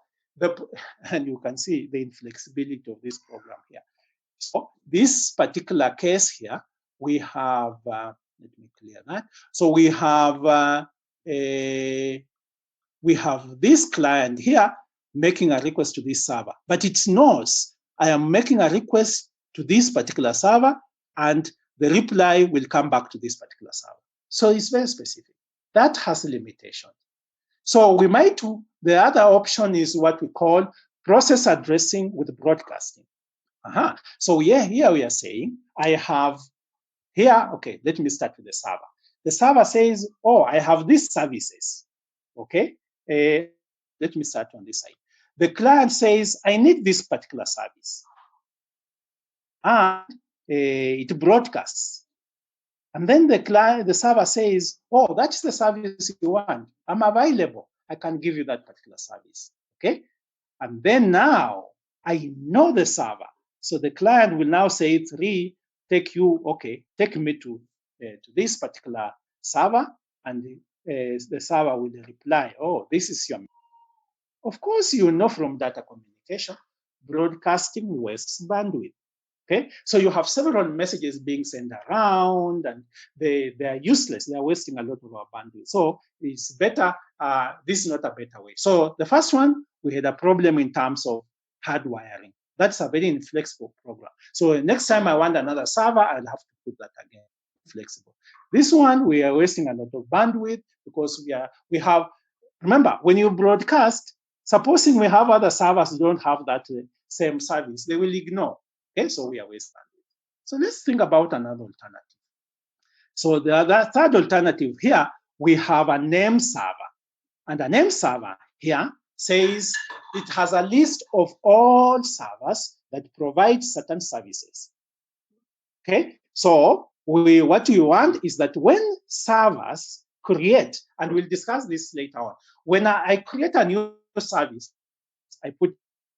and you can see the inflexibility of this program here. So, this particular case here, we have, let me clear that. So, we have this client here making a request to this server, but it knows I am making a request to this particular server, and the reply will come back to this particular server. So it's very specific. That has a limitation. So the other option is what we call process addressing with broadcasting. So here we are saying, I have here, okay, let me start with the server. The server says, oh, I have these services, okay? Let me start on this side. The client says, I need this particular service. And it broadcasts. And then the server says, oh, that's the service you want. I'm available. I can give you that particular service. Okay. And then now I know the server. So the client will now say, take me to this particular server. And the server will reply, oh, this is your. Of course, you know from data communication, broadcasting wastes bandwidth. Okay, so you have several messages being sent around, and they are useless. They are wasting a lot of our bandwidth. So it's better. This is not a better way. So the first one, we had a problem in terms of hardwiring. That's a very inflexible program. So next time I want another server, I'll have to put that again flexible. This one, we are wasting a lot of bandwidth because we have. Remember, when you broadcast, supposing we have other servers who don't have that same service, they will ignore. Okay, so we are wasting bandwidth. So let's think about another alternative. So the third alternative here, we have a name server. And a name server here says it has a list of all servers that provide certain services. Okay, so what we want is that when servers create, and we'll discuss this later on, when I create a new service, I put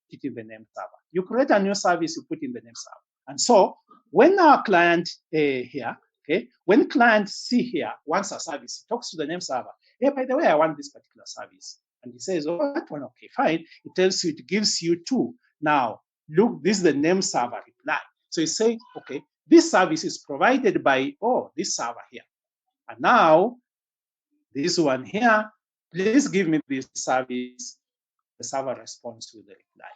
it in the name server. You create a new service, you put in the name server. And so when our client here, okay, when client C here wants a service, he talks to the name server. Hey, by the way, I want this particular service. And he says, oh, that one, okay, fine. It tells you, it gives you two. Now, look, this is the name server reply. So you say, okay, this service is provided by, this server here. And now, this one here, please give me this service. The server responds with the reply.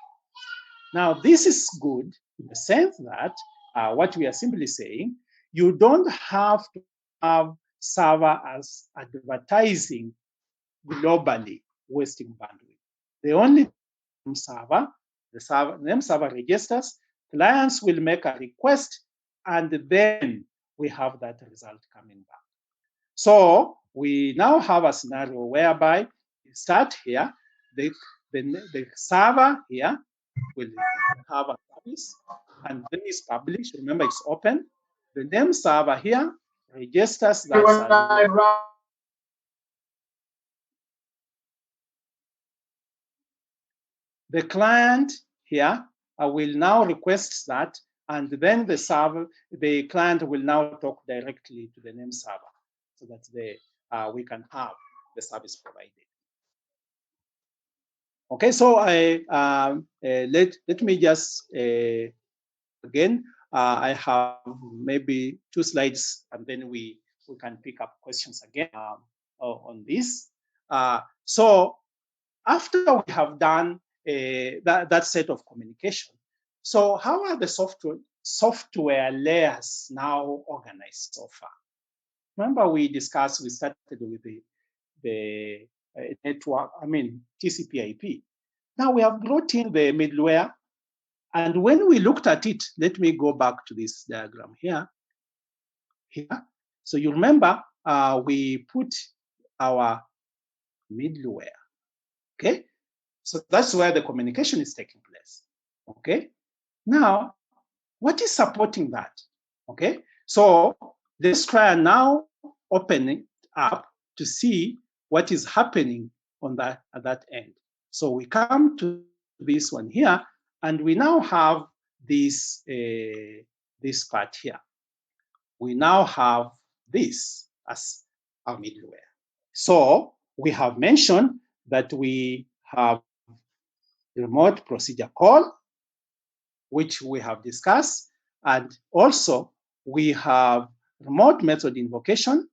Now, this is good in the sense that what we are simply saying, you don't have to have server as advertising globally, wasting bandwidth. The only server, the name server registers, clients will make a request, and then we have that result coming back. So we now have a scenario whereby we start here, the server here will have a service, and then it's published. Remember, it's open. The name server here registers that are the client here will now request that, and then the client will now talk directly to the name server so that we can have the service provided. Okay, so let me just again, I have maybe 2 slides, and then we can pick up questions again on this. So after we have done that set of communication, so how are the software layers now organized so far? Remember we started with the network, TCP/IP. Now we have brought in the middleware, and when we looked at it, let me go back to this diagram here. So you remember we put our middleware, okay? So that's where the communication is taking place, okay? Now, what is supporting that, okay? So let's try and now open it up to see what is happening on at that end. So we come to this one here, and we now have this part here. We now have this as our middleware. So we have mentioned that we have remote procedure call, which we have discussed, and also we have remote method invocation.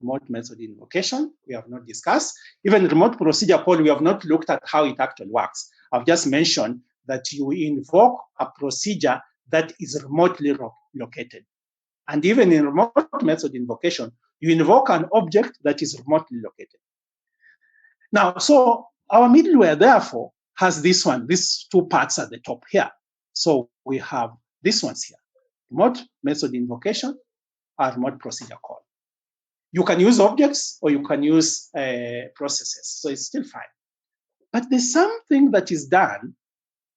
Remote method invocation we have not discussed. Even remote procedure call, we have not looked at how it actually works. I've just mentioned that you invoke a procedure that is remotely located. And even in remote method invocation, you invoke an object that is remotely located. Now, so our middleware, therefore, has these 2 parts at the top here. So we have these ones here, remote method invocation and remote procedure call. You can use objects or you can use processes, so it's still fine. But there's something that is done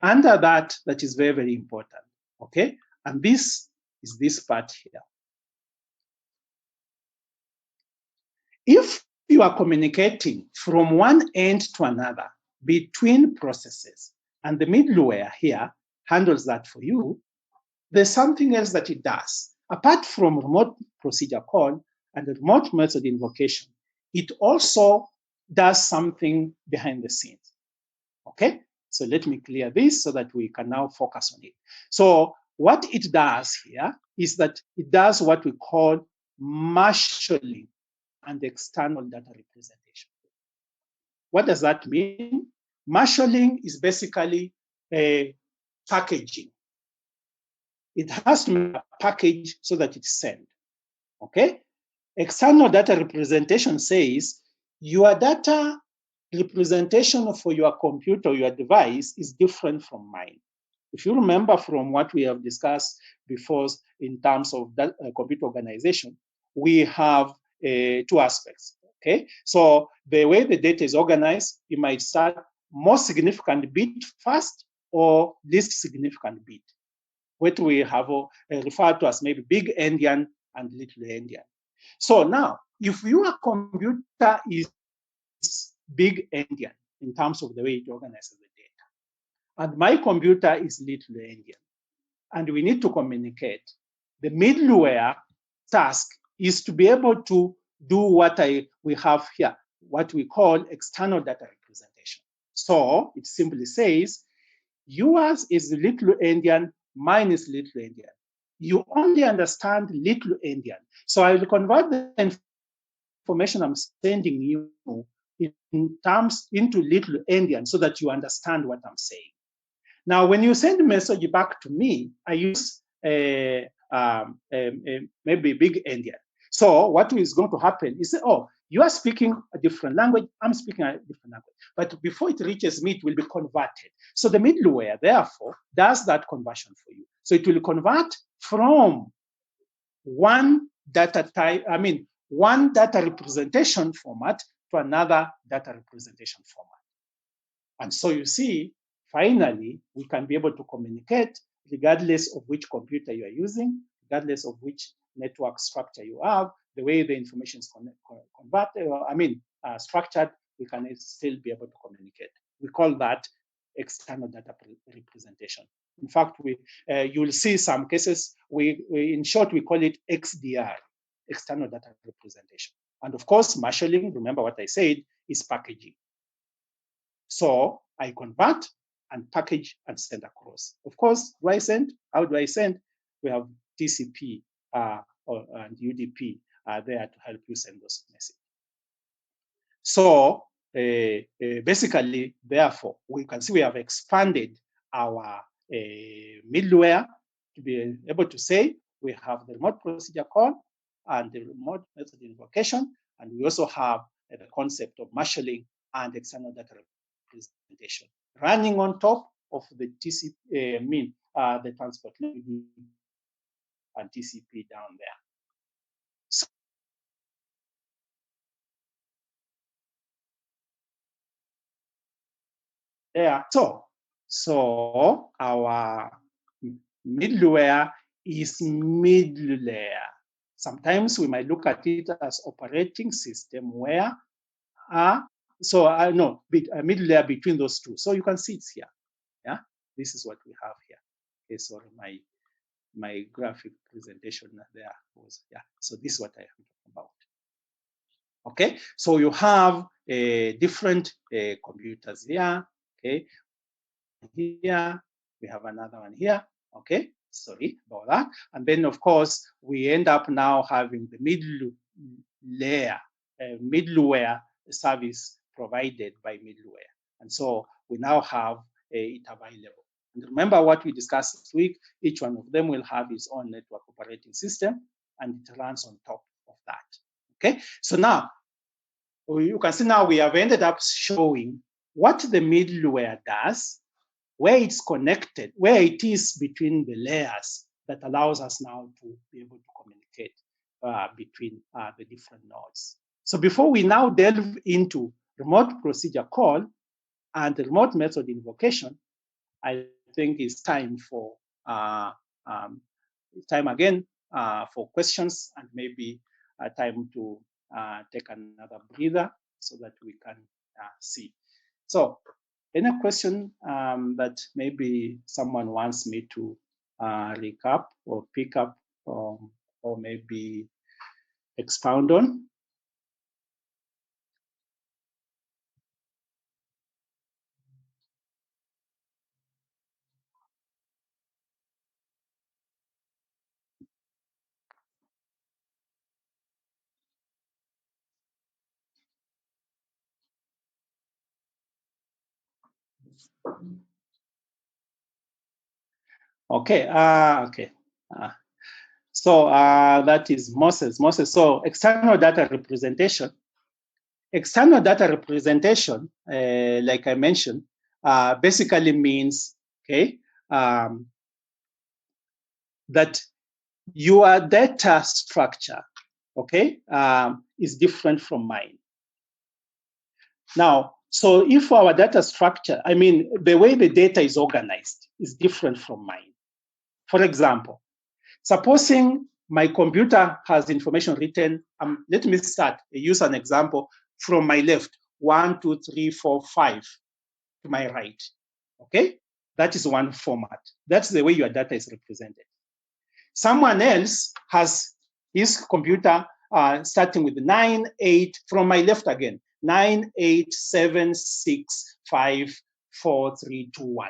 under that is very, very important, okay? And this is this part here. If you are communicating from one end to another between processes, and the middleware here handles that for you, there's something else that it does. Apart from remote procedure call and the remote method invocation, it also does something behind the scenes, okay? So let me clear this so that we can now focus on it. So what it does here is that it does what we call marshalling and external data representation. What does that mean? Marshalling is basically a packaging. It has to be a package so that it's sent, okay? External data representation says your data representation for your computer, your device is different from mine. If you remember from what we have discussed before in terms of that, computer organization, we have 2 aspects, okay? So the way the data is organized, you might start most significant bit first or least significant bit, what we have referred to as maybe big endian and little endian. So now, if your computer is big endian in terms of the way it organizes the data, and my computer is little endian, and we need to communicate, the middleware task is to be able to do what we have here, what we call external data representation. So it simply says, yours is little endian, mine is little endian. You only understand little endian. So I will convert the information I'm sending you in terms into little endian so that you understand what I'm saying. Now, when you send a message back to me, I use maybe big endian. So what is going to happen is, oh, you are speaking a different language, I'm speaking a different language. But before it reaches me, it will be converted. So the middleware, therefore, does that conversion for you. So it will convert from one data type, one data representation format to another data representation format. And so you see, finally, we can be able to communicate regardless of which computer you are using, regardless of which network structure you have, the way the information is structured, we can still be able to communicate. We call that external data representation. In fact, you will see some cases, in short, we call it XDR, external data representation. And of course, marshalling, remember what I said, is packaging. So I convert and package and send across. Of course, do I send? How do I send? We have TCP and UDP there to help you send those messages. So basically, therefore, we can see we have expanded our middleware to be able to say we have the remote procedure call and the remote method invocation, and we also have the concept of marshalling and external data representation running on top of the TCP, the transport and TCP down there. So our middleware is middle layer. Sometimes we might look at it as operating system where middle layer between those two. So you can see it's here. Yeah, this is what we have here. Okay, sorry, my graphic presentation there was So this is what I am talking about. Okay, so you have different computers here. Okay, here we have another one here. Okay, sorry about that. And then of course we end up now having the middle layer, middleware service provided by middleware. And so we now have it available. And remember what we discussed this week, each one of them will have its own network operating system and it runs on top of that. Okay, so now you can see now we have ended up showing what the middleware does, where it's connected, where it is between the layers that allows us now to be able to communicate between the different nodes. So before we now delve into remote procedure call and the remote method invocation, I think it's time for for questions and maybe time to take another breather so that we can see. So any question that maybe someone wants me to recap or pick up or maybe expound on? Okay, okay. So that is Moses. So external data representation. External data representation, like I mentioned, basically means that your data structure, is different from mine. Now, so if our data structure, the way the data is organized is different from mine. For example, supposing my computer has information written, let me use an example from my left, 1, 2, 3, 4, 5 to my right. Okay, that is one format. That's the way your data is represented. Someone else has his computer starting with 9, 8, from my left again, 9, 8, 7, 6, 5, 4, 3, 2, 1.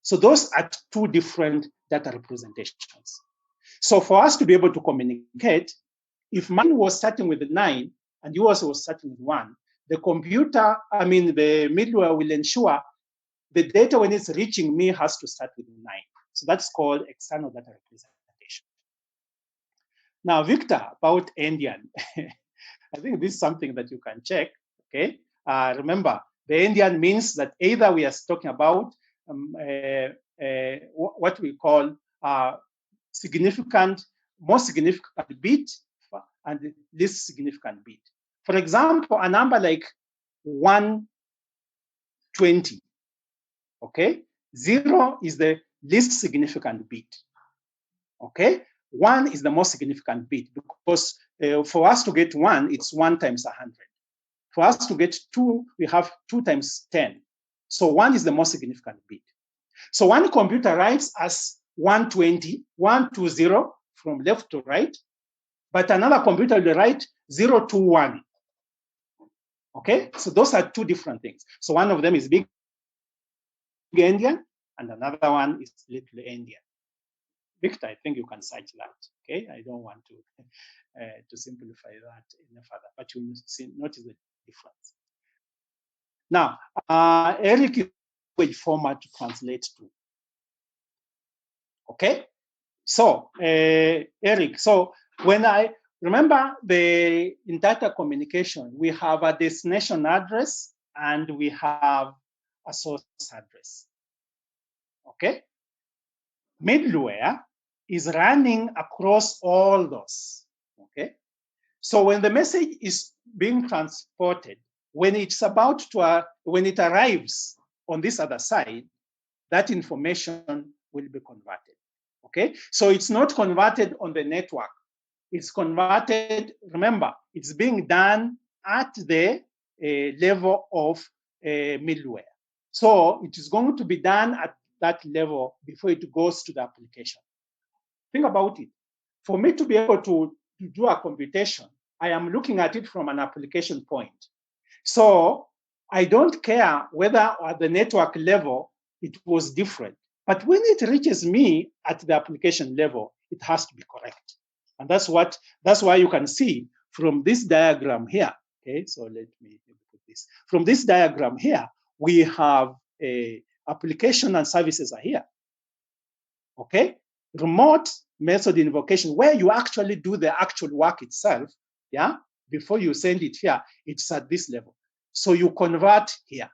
So those are two different data representations. So for us to be able to communicate, if mine was starting with 9 and yours was starting with 1, the computer, the middleware will ensure the data when it's reaching me has to start with 9. So that's called external data representation. Now, Victor, about endian. I think this is something that you can check, okay? Remember, the endian means that either we are talking about what we call most significant bit and least significant bit. For example, a number like 120, okay? 0 is the least significant bit, okay? 1 is the most significant bit because for us to get 1, it's 1 times 100. For us to get 2, we have 2 times 10. So 1 is the most significant bit. So one computer writes as 120, 120 from left to right, but another computer will write 021. Okay, so those are two different things. So one of them is big endian, and another one is little endian. Victor, I think you can search that. Okay, I don't want to simplify that any further, but you notice the difference. Now, Eric is format to translate to. Okay, so Eric, so when I remember in data communication, we have a destination address and we have a source address. Okay, middleware is running across all those. Okay, so when the message is being transported, when it's about to, when it arrives on this other side, that information will be converted. Okay, so it's not converted on the network. It's converted, remember, it's being done at the level of middleware. So it is going to be done at that level before it goes to the application. Think about it. For me to be able to do a computation, I am looking at it from an application point. So I don't care whether at the network level it was different. But when it reaches me at the application level, it has to be correct. And that's why you can see from this diagram here. Okay, so let me put this. From this diagram here, we have a application and services are here. Okay, remote method invocation, where you actually do the actual work itself, yeah, before you send it here, it's at this level. So you convert here.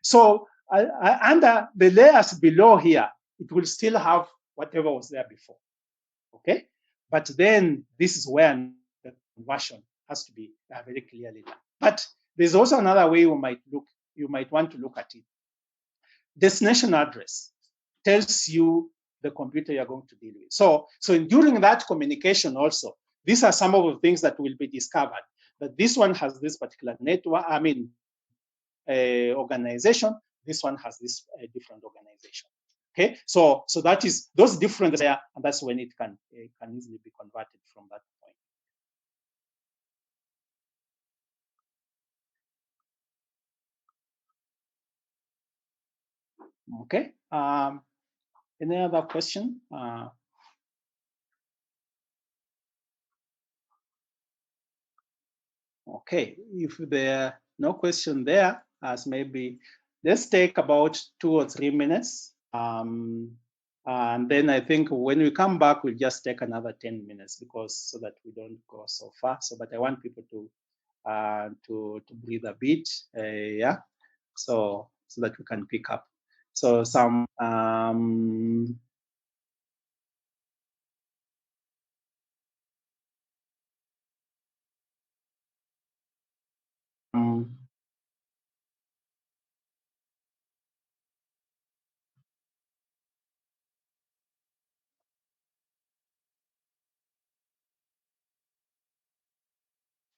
So under the layers below here, it will still have whatever was there before. Okay, but then this is where the conversion has to be very clearly done. But there's also another way you might want to look at it. Destination address tells you the computer you're going to deal with. So during that communication also, these are some of the things that will be discovered. That this one has this particular network, organization. This one has this different organization. Okay, so that is those differences there, and that's when it can easily be converted from that point. Okay. Any other question? Okay, if there are no question there, as maybe let's take about 2 or 3 minutes. And then I think when we come back, we'll just take another 10 minutes so that we don't go so far. So, but I want people to breathe a bit, yeah. So that we can pick up. So some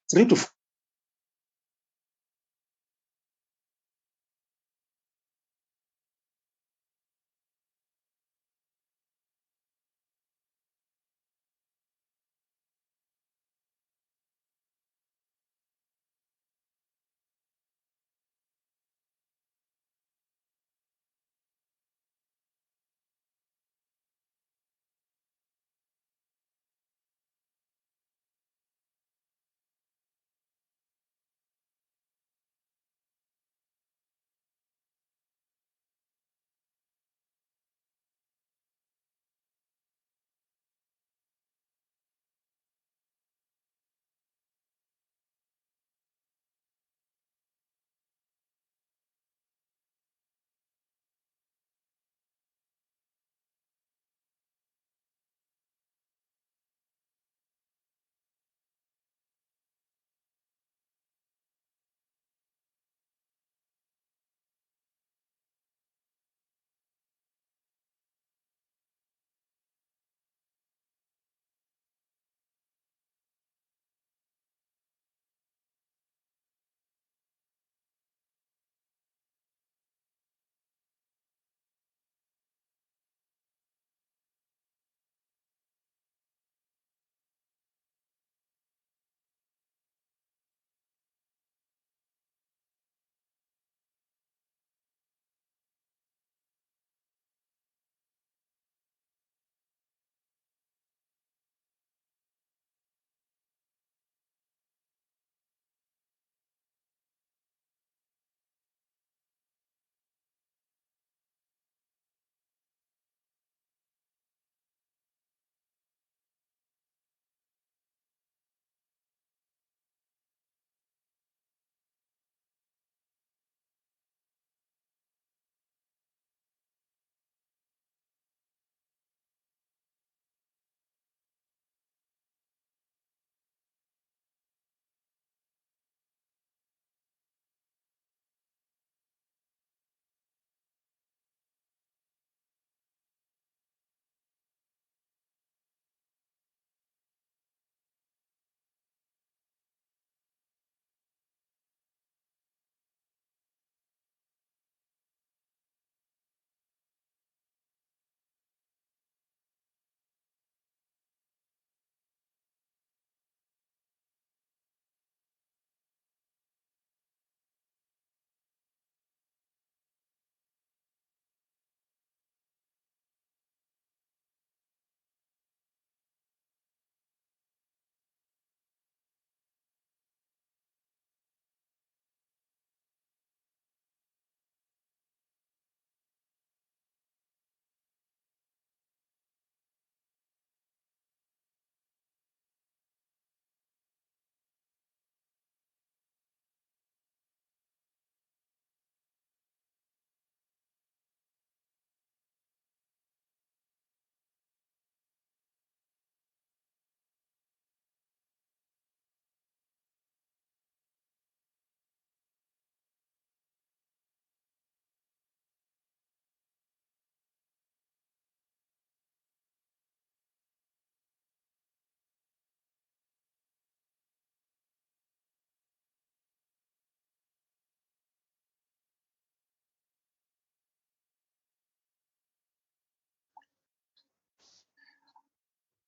three to four.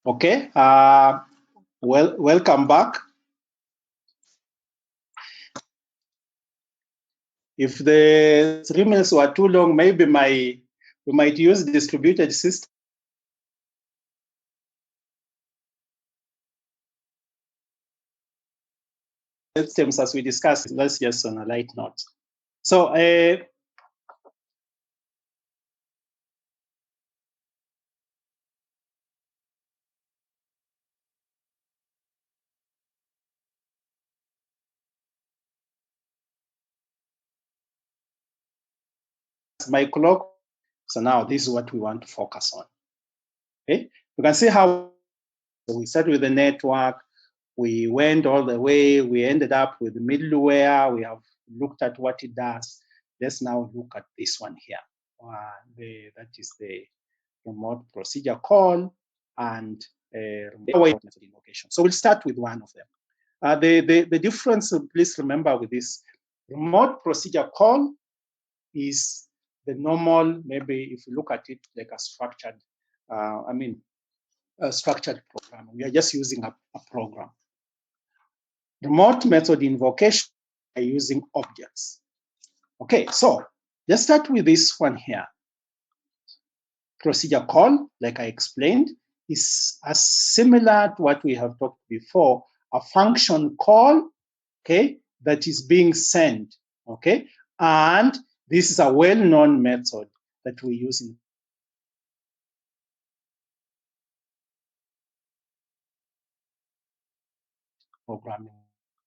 Okay, welcome back. If the 3 minutes were too long, maybe we might use distributed systems as we discussed. Let's just on a light note. So my clock. So now this is what we want to focus on. Okay, you can see how we started with the network. We went all the way. We ended up with the middleware. We have looked at what it does. Let's now look at this one here. That is the remote procedure call and method invocation. So we'll start with one of them. The difference, please remember with this remote procedure call is the normal, maybe if you look at it like a structured, a structured program. We are just using a program. Remote method invocation are using objects. Okay, so let's start with this one here. Procedure call, like I explained, is as similar to what we have talked before, a function call, okay, that is being sent, okay, and this is a well-known method that we use in programming.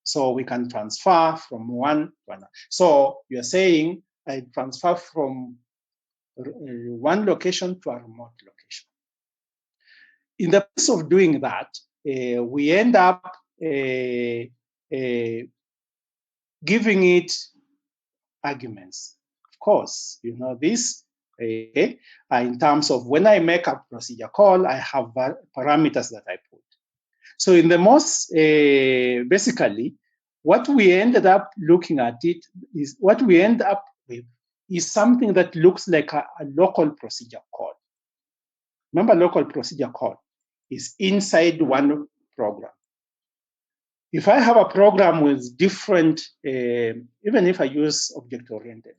So we can transfer from one to another. So you're saying I transfer from one location to a remote location. In the process of doing that, we end up giving it arguments. Of course, you know this. In terms of when I make a procedure call, I have parameters that I put. So in the most, basically, what we ended up looking at it is what we end up with is something that looks like a local procedure call. Remember, local procedure call is inside one program. If I have a program with different, even if I use object-oriented,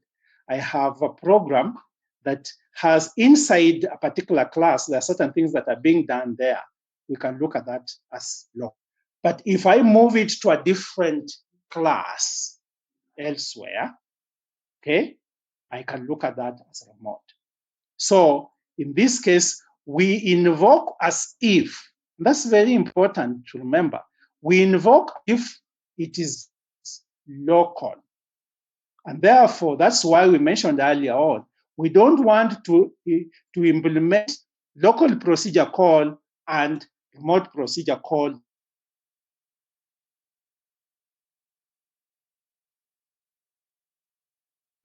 I have a program that has inside a particular class, there are certain things that are being done there. We can look at that as local. But if I move it to a different class elsewhere, okay, I can look at that as remote. So in this case, we invoke as if. That's very important to remember. We invoke if it is local. And therefore, that's why we mentioned earlier on, we don't want to implement local procedure call and remote procedure call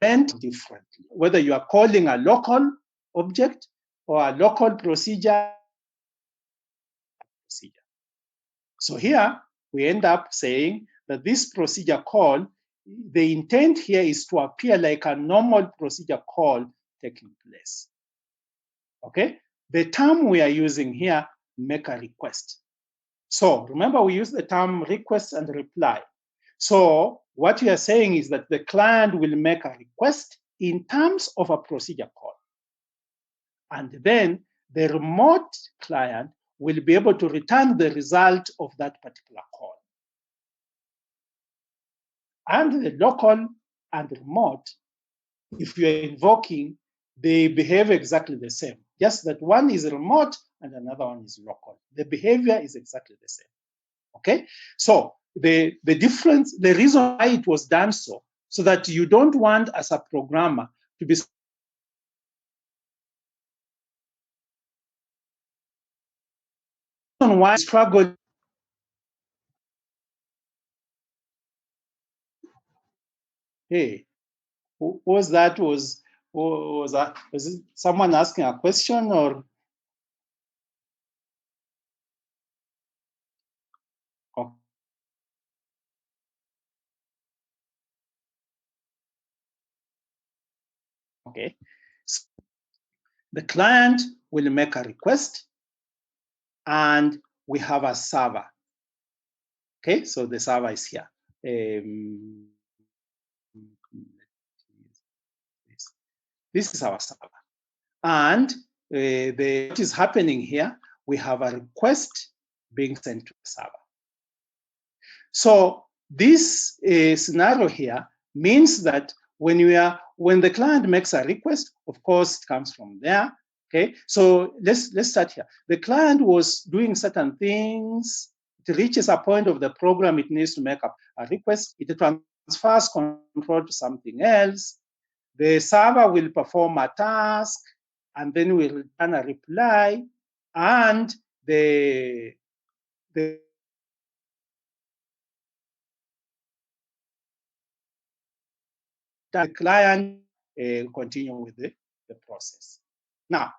differently. Whether you are calling a local object or a local procedure. So here we end up saying that this procedure call, the intent here is to appear like a normal procedure call taking place. Okay? The term we are using here, make a request. So remember, we use the term request and reply. So what we are saying is that the client will make a request in terms of a procedure call. And then the remote client will be able to return the result of that particular call. And the local and remote, if you are invoking, they behave exactly the same. Just that one is remote and another one is local. The behavior is exactly the same. Okay? So the difference, the reason why it was done so that you don't want as a programmer to be why struggle. Hey, who was that? Was that? Was it someone asking a question or? Okay. So the client will make a request, and we have a server. Okay, so the server is here. This is our server. And what is happening here, we have a request being sent to the server. So this scenario here means that when the client makes a request, of course, it comes from there. Okay, so let's start here. The client was doing certain things. It reaches a point of the program, it needs to make a request. It transfers control to something else. The server will perform a task, and then will return a reply, and the client continue with the process. Now,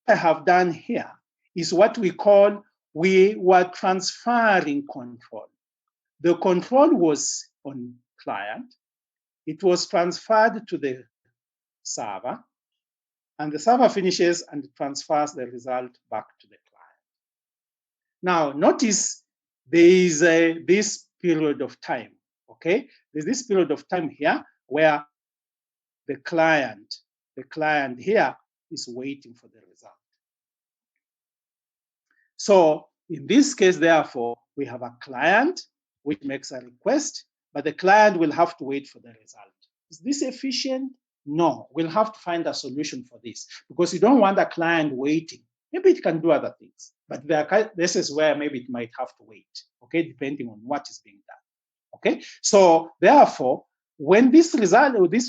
what I have done here is what we were transferring control. The control was on client. It was transferred to the server, and the server finishes and transfers the result back to the client. Now, notice there is this period of time, okay? There's this period of time here where the client here is waiting for the result. So in this case, therefore, we have a client which makes a request, but the client will have to wait for the result. Is this efficient? No, we'll have to find a solution for this because you don't want a client waiting. Maybe it can do other things, but this is where maybe it might have to wait, okay, depending on what is being done. Okay, so therefore, when this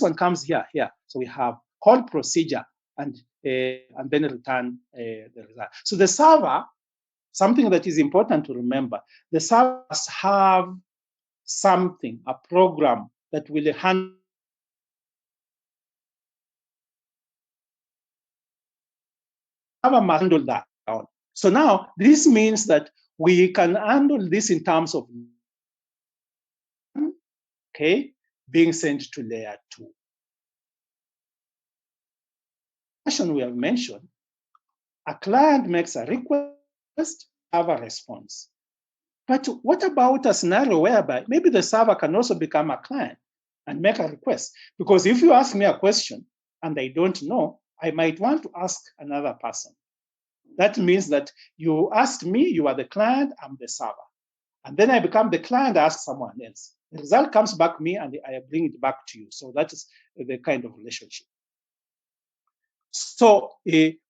one comes here, so we have call procedure and then return the result. So the server, something that is important to remember, the servers have something, a program that will handle that. So now this means that we can handle this in terms of being sent to layer 2. We have mentioned, a client makes a request, have a response. But what about a scenario whereby maybe the server can also become a client and make a request? Because if you ask me a question and I don't know, I might want to ask another person. That means that you asked me, you are the client, I'm the server. And then I become the client, I ask someone else. The result comes back to me and I bring it back to you. So that is the kind of relationship. So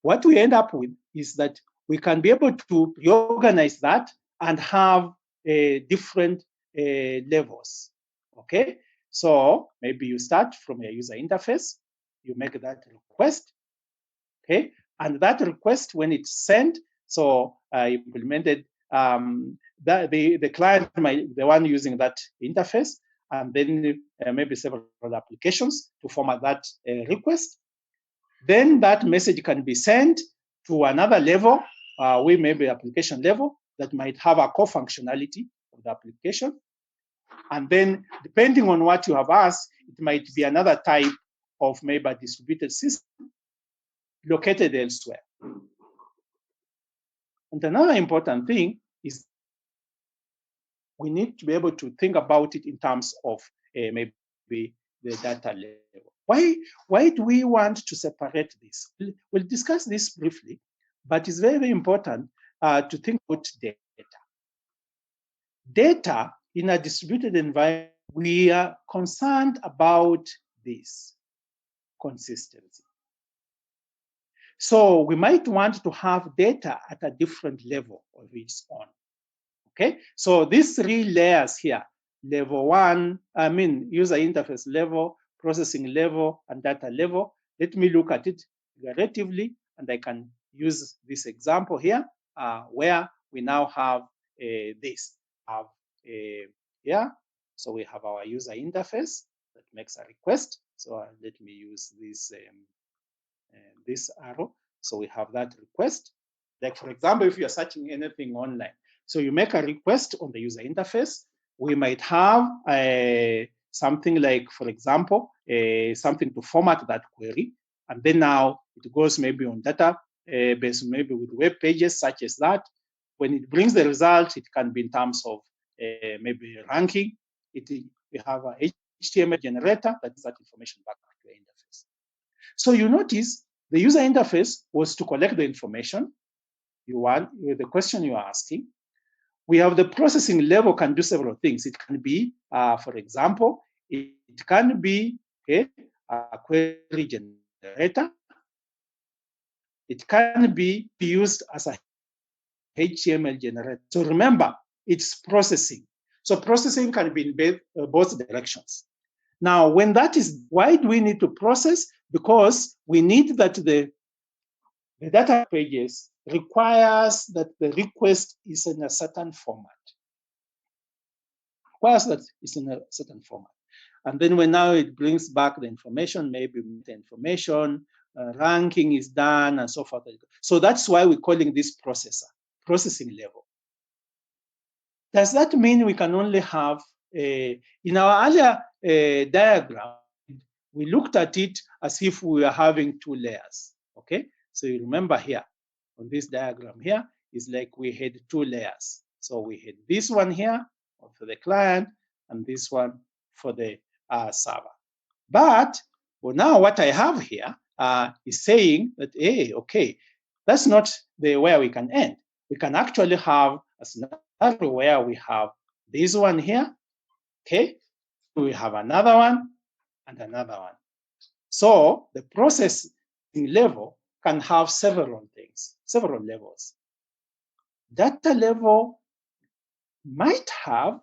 what we end up with is that we can be able to reorganize that and have different levels, okay? So maybe you start from a user interface, you make that request, okay? And that request, when it's sent, so implemented, the client, the one using that interface, and then maybe several other applications to format that request. Then that message can be sent to another level, we maybe application level, that might have a core functionality of the application. And then depending on what you have asked, it might be another type of maybe a distributed system located elsewhere. And another important thing is we need to be able to think about it in terms of maybe the data level. Why do we want to separate this? We'll discuss this briefly, but it's very, very important to think about data. Data in a distributed environment, we are concerned about this consistency. So we might want to have data at a different level of its own. Okay, so these 3 layers here, level 1, user interface level, processing level, and data level. Let me look at it iteratively, and I can use this example here, where we now have this. So we have our user interface that makes a request. So let me use this arrow. So we have that request. Like, for example, if you're searching anything online, so you make a request on the user interface, we might have something like, for example, something to format that query. And then now it goes maybe on data based maybe with web pages such as that. When it brings the result, it can be in terms of maybe ranking. We have a HTML generator that is that information back to the interface. So you notice the user interface was to collect the information you want, the question you are asking. We have the processing level can do several things. It can be, for example, it can be a query generator. It can be used as a HTML generator. So remember, it's processing. So processing can be in both directions. Now, when that is, why do we need to process? Because we need that the data pages requires that the request is in a certain format. Requires that it's in a certain format. And then when now it brings back the information, maybe the information, ranking is done and so forth. So that's why we're calling this processing level. Does that mean we can only have, in our earlier diagram, we looked at it as if we were having two layers, okay? So you remember here, on this diagram here, it's like we had two layers. So we had this one here for the client and this one for the server. But well, now what I have here is saying that, hey, okay, that's not where we can end. We can actually have a scenario where we have this one here, okay? We have another one and another one. So the processing level can have several things, several levels. Data level might have,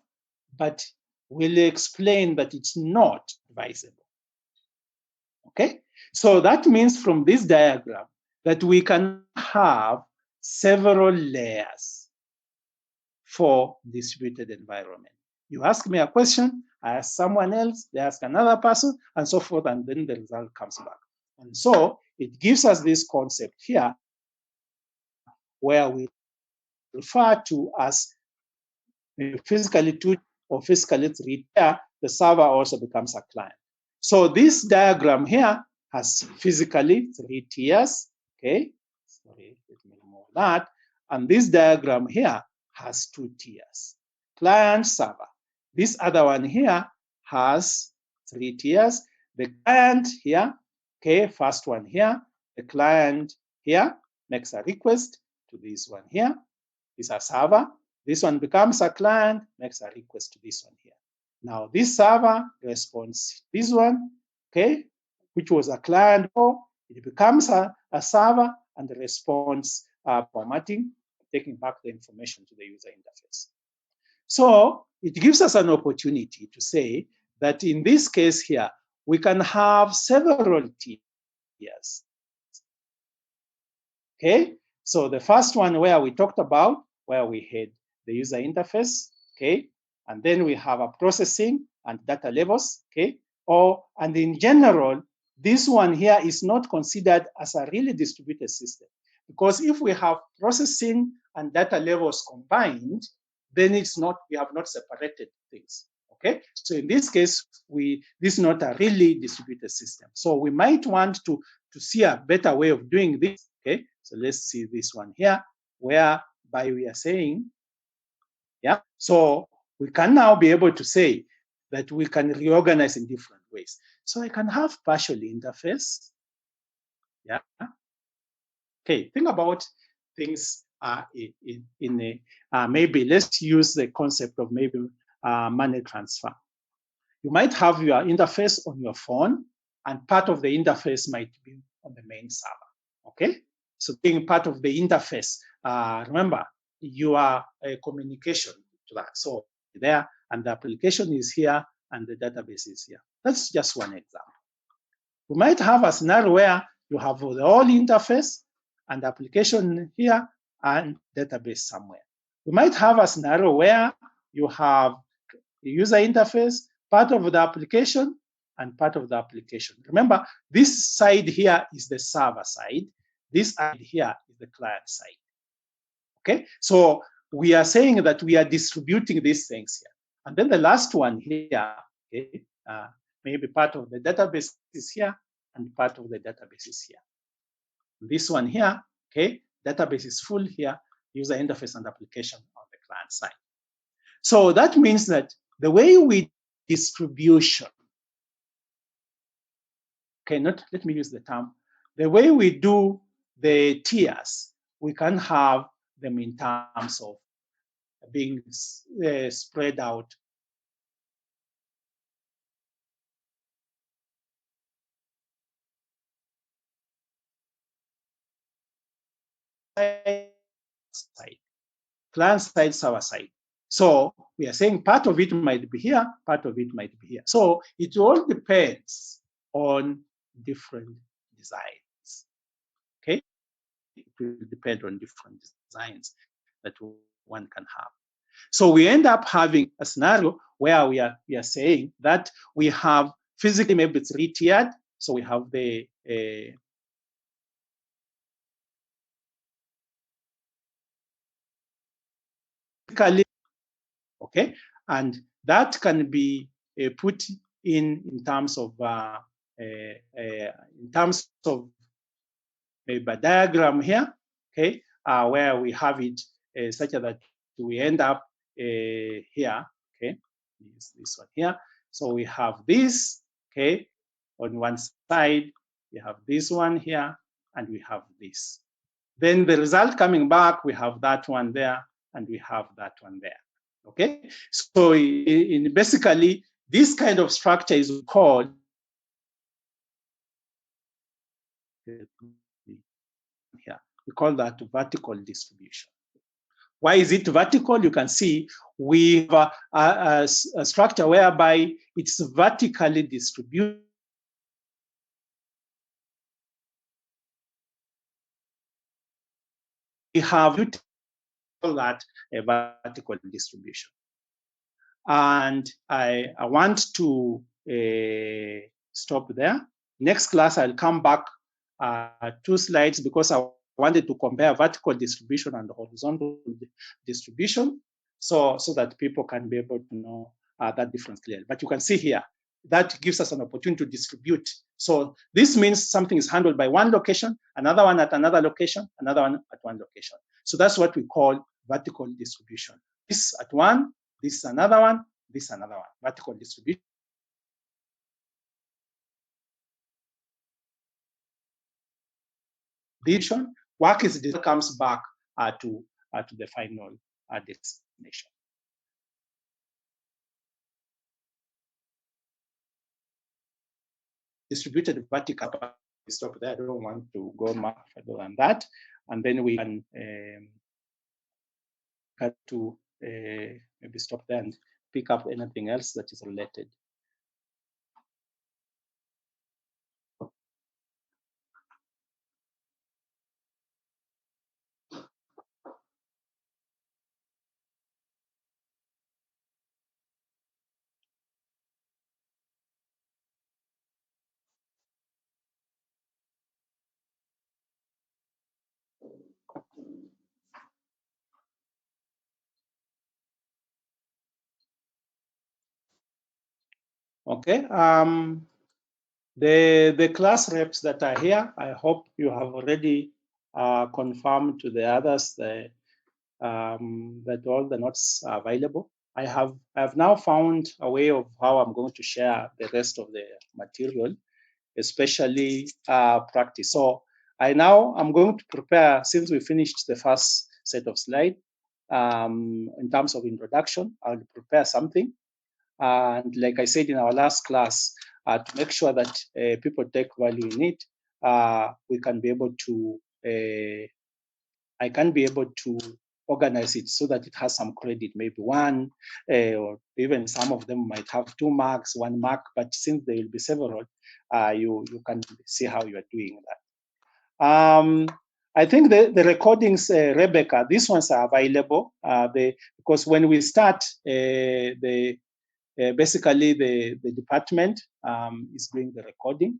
but we'll explain that it's not advisable. Okay? So that means from this diagram that we can have several layers for distributed environment. You ask me a question, I ask someone else, they ask another person, and so forth, and then the result comes back. And so it gives us this concept here where we refer to as physically 2 or physically 3 tier, the server also becomes a client. So this diagram here has physically 3 tiers, okay? Sorry, let me remove that. And this diagram here has 2 tiers, client, server. This other one here has 3 tiers. The client here, okay, first one here, the client here makes a request to this one here, is a server. This one becomes a client, makes a request to this one here. Now this server responds this one, okay, which was a client, it becomes a server and responds formatting, taking back the information to the user interface. So it gives us an opportunity to say that in this case here, we can have several tiers. Okay, so the first one where we talked about, where we had the user interface, okay, and then we have a processing and data levels, okay, and in general, this one here is not considered as a really distributed system, because if we have processing and data levels combined, then it's not, we have not separated things, okay? So in this case, this is not a really distributed system. So we might want to see a better way of doing this, okay? So let's see this one here, whereby we are saying, yeah, so we can now be able to say that we can reorganize in different ways. So I can have partial interface, yeah. Okay, think about things maybe let's use the concept of maybe money transfer. You might have your interface on your phone, and part of the interface might be on the main server, okay? So being part of the interface, remember, you are a communication to that. So there, and the application is here, and the database is here. That's just one example. We might have a scenario where you have the whole interface and the application here and database somewhere. We might have a scenario where you have the user interface, part of the application, and part of the application. Remember, this side here is the server side. This side here is the client side. Okay, so we are saying that we are distributing these things here. And then the last one here, okay, maybe part of the database is here and part of the database is here. This one here Okay, database is full here, user interface and application on the client side. So that means that the way we distribution, okay, not let me use the term, the way we do the tiers, we can have them in terms of being spread out. Side. Client side, server side. So we are saying part of it might be here, part of it might be here. So it all depends on different designs. Okay, it will depend on different designs that one can have. So we end up having a scenario where we are saying that we have physically maybe 3-tiered. So we have the okay, and that can be put in terms of maybe a diagram here, okay, where we have it such that we end up here, okay, this one here. So we have this, okay, on one side, we have this one here, and we have this. Then the result coming back, we have that one there, and we have that one there. Okay, so in basically this kind of structure is called here. We call that vertical distribution. Why is it vertical? You can see we have a structure whereby it's vertically distributed. We have that a vertical distribution. And I want to stop there. Next class, I'll come back 2 slides because I wanted to compare vertical distribution and horizontal distribution so that people can be able to know that difference clearly. But you can see here, that gives us an opportunity to distribute. So this means something is handled by one location, another one at another location, another one at one location. So that's what we call vertical distribution. This at one, this is another one, this is another one, vertical distribution. Division, work is comes back to the final destination. Distributed vertical, stop there. I don't want to go much further than that. And then we can cut to maybe stop there and pick up anything else that is related. Okay. The class reps that are here, I hope you have already confirmed to the others that all the notes are available. I have now found a way of how I'm going to share the rest of the material, especially practice. So I'm going to prepare, since we finished the first set of slides, in terms of introduction, I'll prepare something. And like I said in our last class, to make sure that people take value in it, we can be able to, I can be able to organize it so that it has some credit, maybe 1, or even some of them might have 2 marks, 1 mark, but since there will be several, you can see how you are doing that. I think the recordings, Rebecca, these ones are available because when we start, basically the department is doing the recording.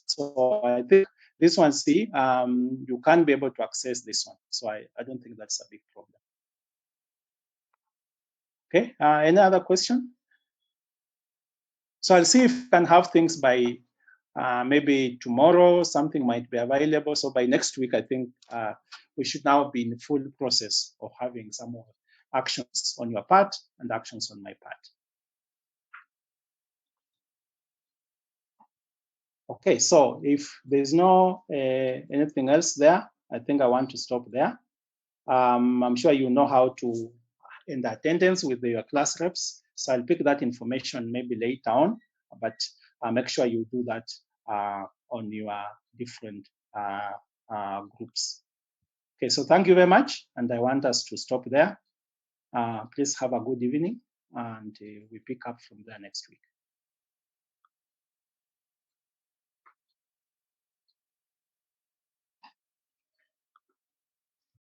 So I think this one, see, you can be able to access this one. So I don't think that's a big problem. Okay, any other question? So I'll see if I can have things by maybe tomorrow something might be available. So by next week, I think we should now be in full process of having some more actions on your part and actions on my part. Okay, so if there's no anything else there, I think I want to stop there. I'm sure you know how to end attendance with your class reps. So I'll pick that information maybe later on, but make sure you do that on your different groups. Okay, so thank you very much. And I want us to stop there. Please have a good evening, and we pick up from there next week.